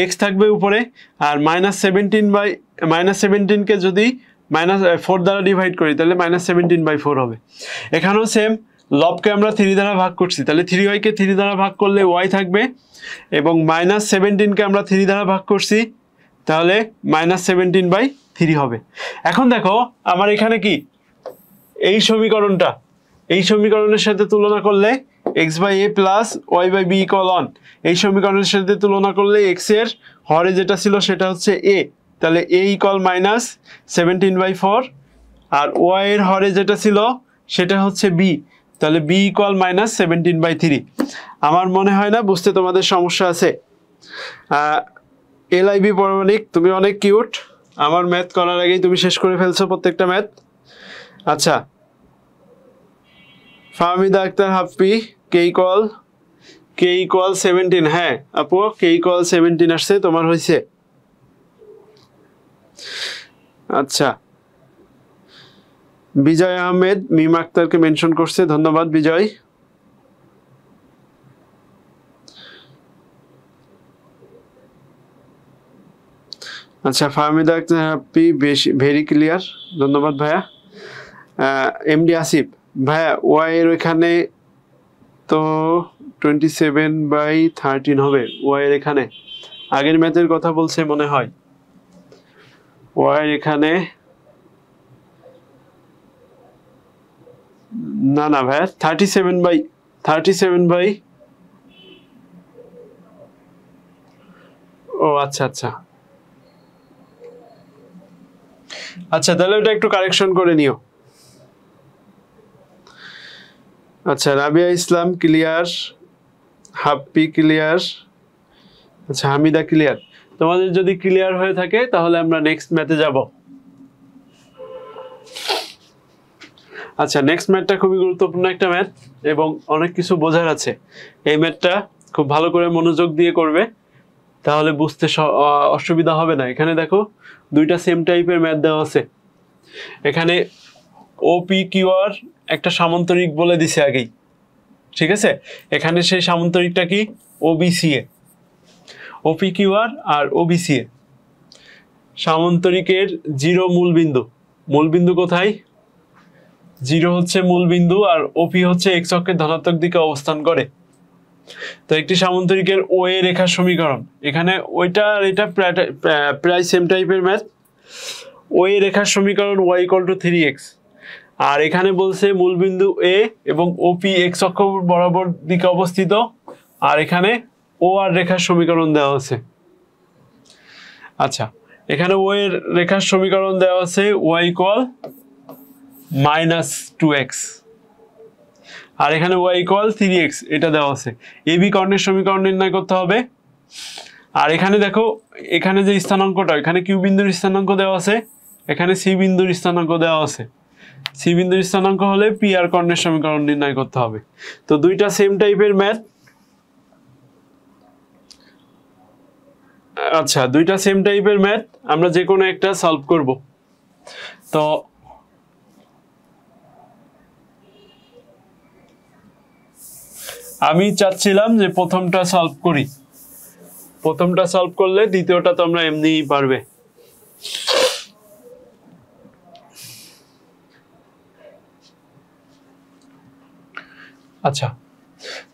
x থাকবে উপরে, আর মাইনাস 17কে যদি মাইনাস 4 দ্বারা ডিভাইড করি তাহলে মাইনাস 17/4 হবে। এখানেও সেম, লবকে আমরা 3 দ্বারা ভাগ করছি, তাহলে 3y কে 3 দ্বারা ভাগ করলে y থাকবে, এবং মাইনাস 17কে আমরা 3 দ্বারা ভাগ করছি, তাহলে মাইনাস 17/3 হবে। এখন দেখো আমার এখানে কি এই সমীকরণটা, এই সমীকরণের সাথে তুলনা করলে x/a প্লাস y/b ইকুয়াল 1, এই সমীকরণের সাথে তুলনা করলে x এর হরে যেটা ছিল সেটা হচ্ছে a, তাহলে a ইকুয়াল মাইনাস 17/4, আর y এর হরে যেটা ছিল সেটা হচ্ছে b, তাহলে b ইকুয়াল মাইনাস 17/3। আমার মনে হয় না বুঝতে তোমাদের সমস্যা আছে। LIB পরমাণিক, তুমি অনেক কিউট, আমার ম্যাথ করার আগেই তুমি শেষ করে ফেলছো প্রত্যেকটা ম্যাথ। আচ্ছা ফাহমিদা আক্তার হাপ্পি, কে ইকুয়াল 17, হ্যাঁ আপু কে ইকুয়াল 17 আসছে, তোমার হয়েছে। আচ্ছা বিজয় আহমেদ মিম আক্তারকে মেনশন করছে, ধন্যবাদ বিজয়। আচ্ছা ফাহমিদা আক্তার হাপ্পি ভেরি ক্লিয়ার, ধন্যবাদ ভাইয়া। এমডি আসিফ ভাইয়া ওয়াই এর ওইখানে তো 27/13 হবে, ওয়াই এর এখানে আগের ম্যাথের কথা বলছে মনে হয়, ওয়াই এর এখানে না না ভাইয়া 37/, ও আচ্ছা আচ্ছা আচ্ছা, তাহলে ওটা একটু কারেকশন করে নিও। আচ্ছা রাবিয়া ইসলাম ক্লিয়ার, হাপ্পি ক্লিয়ার, আচ্ছা হামিদা ক্লিয়ার। তোমাদের যদি ক্লিয়ার হয়ে থাকে তাহলে আমরা নেক্সট ম্যাথে যাব। আচ্ছা নেক্সট ম্যাথটা খুবই গুরুত্বপূর্ণ একটা ম্যাথ এবং অনেক কিছু বোঝার আছে, এই ম্যাথটা খুব ভালো করে মনোযোগ দিয়ে করবে, তাহলে বুঝতে অসুবিধা হবে না। এখানে দেখো দুইটা সেম টাইপের ম্যাথ দেওয়া আছে, এখানে OPQR একটা সামান্তরিক বলে দিছে আগেই, ঠিক আছে, এখানে সেই সামান্তরিকটা কি OBCA, OPQR আর OBCA সামান্তরিকের 0 মূলবিন্দু কোথায়, 0 হচ্ছে মূলবিন্দু, আর OP হচ্ছে x অক্ষের ধনাত্মক দিকে অবস্থান করে। তো একটি সামান্তরিকের OA রেখার সমীকরণ, এখানে ওইটা আর এটা প্রায় সেম টাইপের ম্যাথ। OA রেখার সমীকরণ y = 3x, আর এখানে বলছে মূলবিন্দু A এবং OP x অক্ষ বরাবর দিকে অবস্থিত, আর এখানে OR রেখার সমীকরণ দেওয়া আছে। আচ্ছা এখানে O এর রেখার সমীকরণ দেওয়া আছে y = -2x, আর এখানে y = 3x এটা দেওয়া আছে। AB কর্ণের সমীকরণ নির্ণয় করতে হবে। আর এখানে দেখো এখানে যে স্থানাঙ্কটা, এখানে Q বিন্দুর স্থানাঙ্ক দেওয়া আছে, এখানে C বিন্দুর স্থানাঙ্ক দেওয়া আছে। C বিন্দুর স্থানাঙ্ক হলে PR কর্ণের সমীকরণ নির্ণয় করতে হবে। তো দুইটা সেম টাইপের ম্যাথ। আচ্ছা দুইটা সেম টাইপের ম্যাথ, আমরা যে কোনো একটা সলভ করব। তো আমি চাচ্ছিলাম যে প্রথমটা সলভ করি, প্রথমটা সলভ করলে দ্বিতীয়টা তো আমরা এমনিই পারবে। আচ্ছা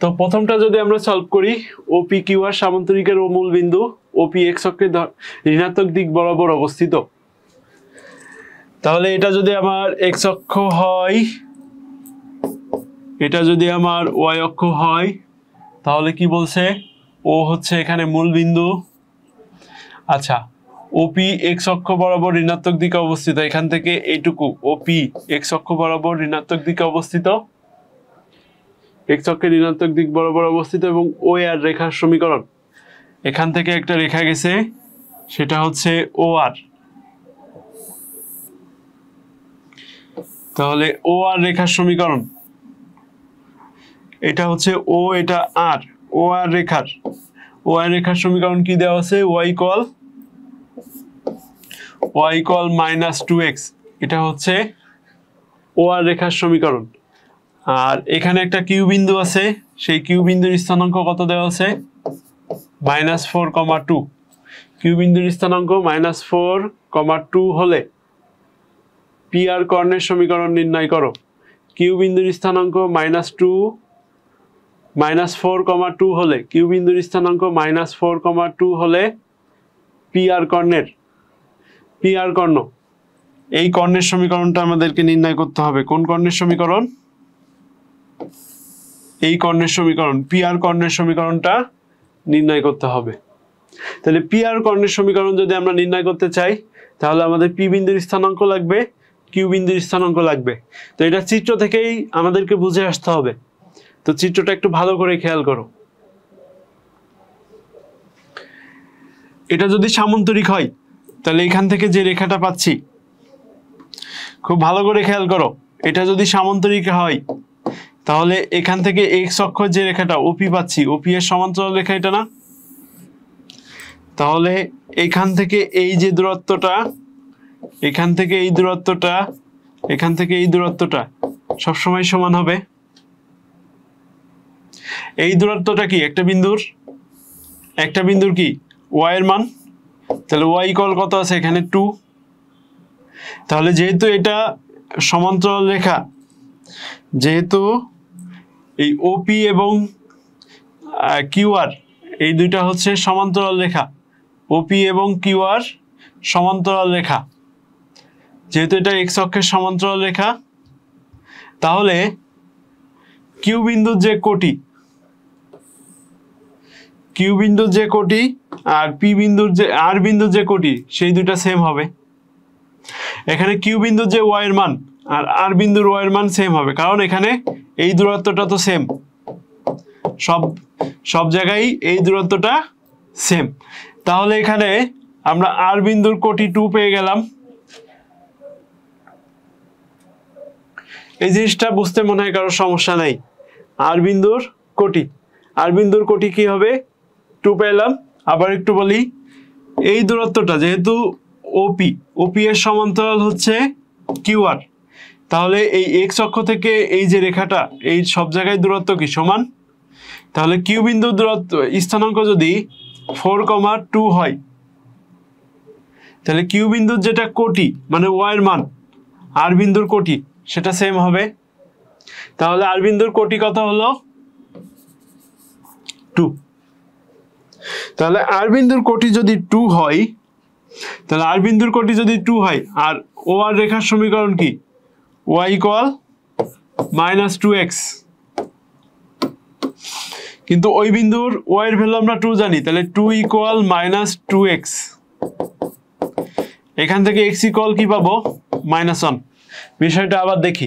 তো প্রথমটা যদি আমরা সলভ করি, OPQR সামান্তরিকের ও মূল বিন্দু, OP x অক্ষের ঋণাত্মক দিক বরাবর অবস্থিত, তাহলে এটা যদি আমার x অক্ষ হয়, এটা যদি আমার y অক্ষ হয়, তাহলে কি বলছে ও হচ্ছে এখানে মূল বিন্দু। আচ্ছা OP x অক্ষ বরাবর ঋণাত্মক দিকে অবস্থিত, এখান থেকে এইটুকু OP x অক্ষ বরাবর ঋণাত্মক দিকে অবস্থিত, এক্স অক্ষের ঋণাত্মক দিক বরাবর অবস্থিত এবং ও আর রেখার সমীকরণ, এখান থেকে একটা রেখা গেছে, সেটা হচ্ছে ও আর। তাহলে ও আর রেখার সমীকরণ, এটা হচ্ছে ও, এটা আর, ও আর রেখার সমীকরণ কি দেওয়া আছে? y ইকুয়াল -2x, এটা হচ্ছে ও আর রেখার সমীকরণ। আর এখানে একটা কিউ বিন্দু আছে, সেই কিউ বিন্দুর স্থানাঙ্ক কত দেওয়া আছে? -4,2। কিউ বিন্দুর স্থানাঙ্ক -4,2 হলে পি আর কর্ণের সমীকরণ নির্ণয় করো। কিউ বিন্দুর স্থানাঙ্ক -4,2 হলে, কিউ বিন্দুর স্থানাঙ্ক -4,2 হলে পি আর কর্ণ, এই কর্ণের সমীকরণটা আমাদেরকে নির্ণয় করতে হবে। কোন কর্ণের সমীকরণ? এই কর্ণের সমীকরণ, পি আর কর্ণের সমীকরণটা নির্ণয় করতে হবে। তাহলে পি আর কর্ণের সমীকরণ যদি আমরা নির্ণয় করতে চাই, তাহলে আমাদের পি বিন্দুর স্থানাঙ্ক লাগবে, কিউ বিন্দুর স্থানাঙ্ক লাগবে। তো এটা চিত্র থেকেই আমাদেরকে বুঝে আসতে হবে। তো চিত্রটা একটু ভালো করে খেয়াল করো। এটা যদি সামান্তরিক হয়, তাহলে এখান থেকে যে রেখাটা পাচ্ছি, খুব ভালো করে খেয়াল করো, এটা যদি সামান্তরিক হয়, তাহলে এখান থেকে এক্স অক্ষ যে রেখাটা ওপি পাচ্ছি, ওপি এর সমান্তরাল রেখা এটা না? তাহলে এখান থেকে এই যে দূরত্বটা, এখান থেকে এই দূরত্বটা, এখান থেকে এই দূরত্বটা সবসময় সমান হবে। এই দূরত্বটা কি? একটা বিন্দুর কি? ওয়াই এর মান। তাহলে ওয়াই ইকুয়াল কত আছে এখানে? 2। তাহলে যেহেতু এটা সমান্তরাল রেখা, যেহেতু এই ওপি এবং কিউআর এই দুইটা হচ্ছে সমান্তরাল রেখা, ওপি এবং কিউআর সমান্তরাল রেখা, যেহেতু এটা এক্স অক্ষের সমান্তরাল রেখা, তাহলে কিউ বিন্দুর যে কোটি, আর পি বিন্দুর যে আর বিন্দুর যে কোটি, সেই দুইটা সেম হবে। এখানে কিউ বিন্দুর যে ওয়াই এর মান আর আর বিন্দুর ওয়াই এর মান সেম হবে, কারণ এখানে এই দূরত্বটা তো সেম, সব জায়গায় এই দূরত্বটা সেম। তাহলে এখানে আমরা আর বিন্দুর কোটি 2 পেয়ে গেলাম। এই জিনিসটা বুঝতে মনে হয় কারো সমস্যা নাই। আর বিন্দুর কোটি কি হবে? 2 পেলাম। আবার একটু বলি, এই দূরত্বটা যেহেতু ওপি এর সমান্তরাল হচ্ছে কিউআর, তাহলে এই এক্স অক্ষ থেকে এই যে রেখাটা, এই সব জায়গায় দূরত্ব কি? সমান। তাহলে কিউ বিন্দুর দূরত্ব স্থানাঙ্ক যদি 4,2 হয়, তাহলে কিউ বিন্দুর যেটা কোটি মানে ওয়াই এর মান, আর বিন্দুর কোটি সেটা সেম হবে। তাহলে আর বিন্দুর কোটি কত হলো? 2। তাহলে আর বিন্দুর কোটি যদি 2 হয়, আর ও আর রেখার সমীকরণ কি? y equal -2x। কিন্তু ওই বিন্দুর y এর ভ্যালু আমরা 2 জানি, তাহলে 2 ইকুয়াল -2x। এখান থেকে x ইকুয়াল কি পাবো? -1। বিষয়টা আবার দেখি।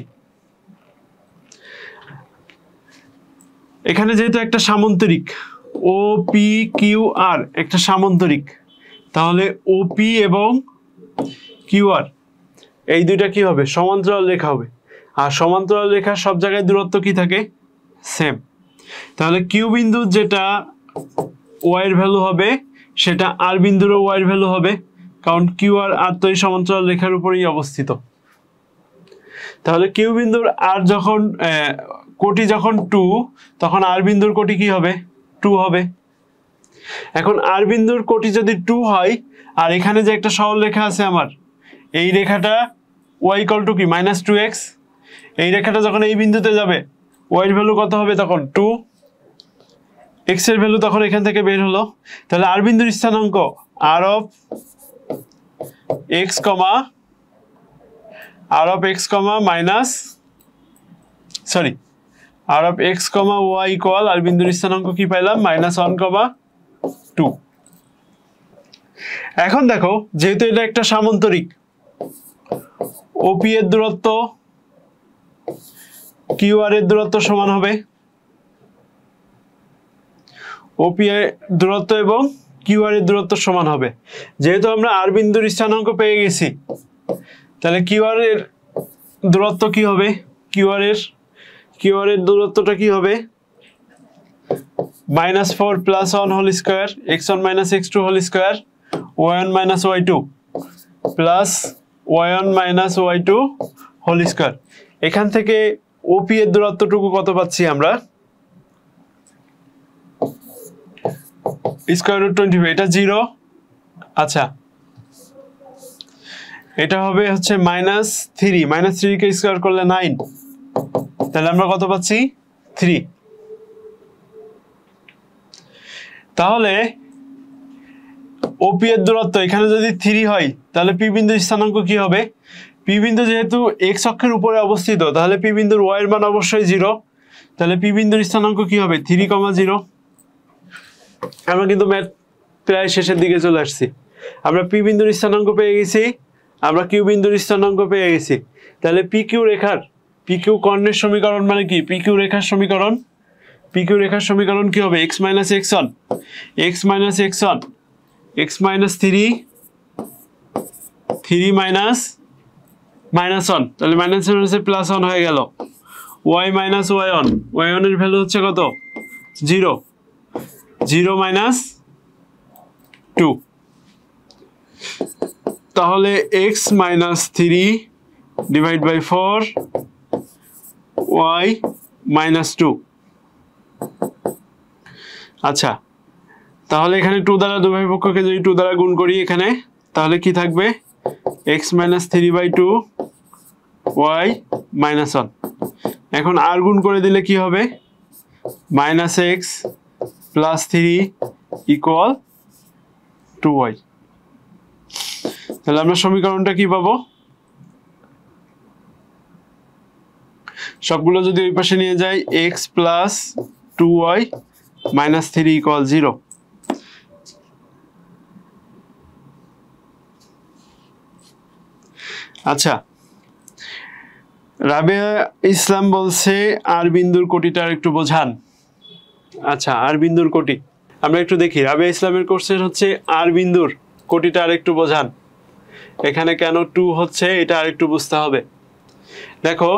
এখানে যেহেতু একটা সামান্তরিক, ওপি কিউ আর একটা সামান্তরিক, তাহলে ওপি এবং কিউআর এই দুইটা কি হবে? সমান্তরাল রেখা হবে। আর সমান্তরাল রেখার সব জায়গায় দূরত্ব কি থাকে? সেম। তাহলে কিউ বিন্দুর যেটা ওয়াই এর ভ্যালু হবে, সেটা আর বিন্দুরও ওয়াই এর ভ্যালু হবে, কারণ কিউ আর তো এই সমান্তরাল রেখার উপরেই অবস্থিত। তাহলে কিউ বিন্দুর আর যখন কোটি যখন 2, তখন আর বিন্দুর কোটি কি হবে? 2 হবে। এখন আর বিন্দুর কোটি যদি 2 হয়, আর এখানে যে একটা সরল রেখা আছে আমার, এই রেখাটা y ইকুয়াল টু কি? -2x। এই রেখাটা যখন এই বিন্দুতে যাবে, y এর ভ্যালু কত হবে তখন? 2। x এর ভ্যালু তখন এখান থেকে বের হলো। তাহলে আর বিন্দুর স্থানাঙ্ক r of x, y equal আর বিন্দুর স্থানাঙ্ক কি পাইলাম? -1,2। এখন দেখো, যেহেতু এটা একটা সামান্তরিক, ওপি এর দূরত্ব কিউ আর এর দূরত্ব সমান হবে, ওপি এর দূরত্ব এবং কিউ আর এর দূরত্ব সমান হবে। যেহেতু আমরা আর বিন্দুর স্থানাঙ্ক পেয়ে গেছি, তাহলে কিউ আর এর দূরত্ব কি হবে? কিউ আর এর দূরত্বটা কি হবে? -4 + 1 whole square x1 - x2 whole square y1 - y2 plus y1 - y2 whole square. এখান থেকে ওপি এর দূরত্বটুকু কত পাচ্ছি আমরা? √25, এটা 0। আচ্ছা, এটা হবে হচ্ছে -3 কে স্কয়ার করলে 9, তাহলে আমরা কত পাচ্ছি? 3। তাহলে ওপি এর দূরত্ব এখানে যদি 3 হয়, তাহলে পি বিন্দুর স্থানাঙ্ক কি হবে? পি বিন্দু যেহেতু এক্স অক্ষের উপরে অবস্থিত, তাহলে পি বিন্দুর ওয়াই এর মান অবশ্যই 0। তাহলে পি বিন্দুর স্থানাঙ্ক কি হবে? 3, 0। আমরা কিন্তু ম্যাথ প্রায় শেষের দিকে চলে আসছি। আমরা পি বিন্দুর স্থানাঙ্ক পেয়ে গেছি, আমরা কিউ বিন্দুর স্থানাঙ্ক পেয়ে গেছি। তাহলে পি কিউ কর্ণের সমীকরণ মানে কি? পি কিউ রেখার সমীকরণ কি হবে? x - x1 x - x1 x - 3 3 -1, তাহলে -1 হয়ে গেল। y - y1 এর ভ্যালু হচ্ছে কত? 0 - 2। তাহলে x - 3 / 4 y - 2। আচ্ছা, তাহলে এখানে 2 দ্বারা উভয় পক্ষকে যদি 2 দ্বারা গুণ করি এখানে, তাহলে কি থাকবে? x - 3/2 y - 1। এখন আর গুণ করে দিলে কি হবে? -x + 3 = 2y। তাহলে আমরা সমীকরণটা কি পাবো? সবগুলো যদি ওই পাশে নিয়ে যাই, x + 2y - 3 = 0। আচ্ছা, রাবেয়া ইসলাম বলছে আর বিন্দুর কোটিটা একটু বোঝান। আচ্ছা, আর বিন্দুর কোটি আমরা একটু দেখি। রাবেয়া ইসলামের কোর্সের হচ্ছে আর বিন্দুর কোটিটা আরেকটু বোঝান। এখানে কেন 2 হচ্ছে এটা আরেকটু বুঝতে হবে। দেখো,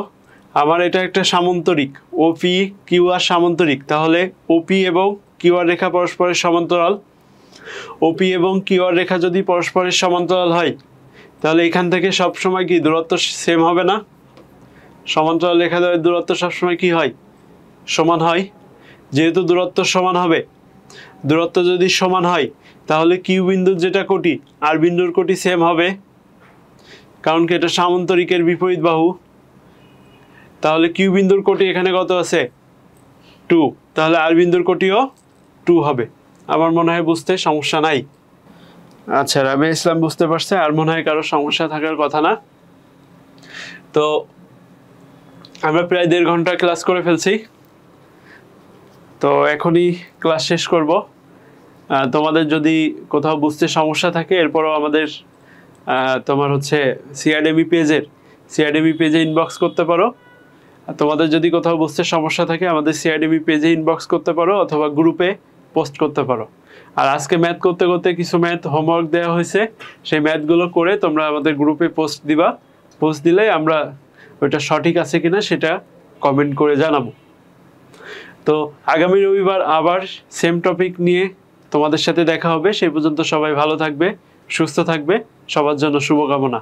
আমার এটা একটা সামান্তরিক, ওপি কিউ আর সামান্তরিক। তাহলে ওপি এবং কিউ আর রেখা পরস্পরের সমান্তরাল। ওপি এবং কিউ আর রেখা যদি পরস্পরের সমান্তরাল হয়, তাহলে এখান থেকে সবসময় কি দূরত্ব সেম হবে না? সমান্তরাল রেখাদ্বয়ের দূরত্ব সবসময় কি হয়? সমান হয়। যেহেতু দূরত্ব সমান হবে, দূরত্ব যদি সমান হয়, তাহলে কিউ বিন্দুর যেটা কোটি আর বিন্দুর কোটি সেম হবে, কারণ কি এটা সামান্তরিকের বিপরীত বাহু। তাহলে কিউ বিন্দুর কোটি এখানে কত আছে? 2। তাহলে আর বিন্দুর কোটিও 2 হবে। আমার মনে হয় বুঝতে সমস্যা নাই। আচ্ছা, রাবেয়া ইসলাম বুঝতে পারছে, আর মনে হয় কারো সমস্যা থাকার কথা না। তো আমরা প্রায় 1.5 ঘন্টা ক্লাস করে ফেলছি, তো এখনই ক্লাস শেষ করব। তোমাদের যদি কোথাও বুঝতে সমস্যা থাকে, এরপরও আমাদের তোমার হচ্ছে সিআরডেমি পেজে ইনবক্স করতে পারো। তোমাদের যদি কোথাও বুঝতে সমস্যা থাকে, আমাদের সিআরডেমি পেজে ইনবক্স করতে পারো অথবা গ্রুপে পোস্ট করতে পারো। আর আজকে ম্যাথ করতে করতে কিছু ম্যাথ হোমওয়ার্ক দেওয়া হয়েছে, সেই ম্যাথগুলো করে তোমরা আমাদের গ্রুপে পোস্ট দিবা। পোস্ট দিলে আমরা ওইটা সঠিক আছে কিনা সেটা কমেন্ট করে জানাবো। তো আগামী রবিবার আবার সেম টপিক নিয়ে তোমাদের সাথে দেখা হবে। সেই পর্যন্ত সবাই ভালো থাকবে, সুস্থ থাকবে। সবার জন্য শুভকামনা।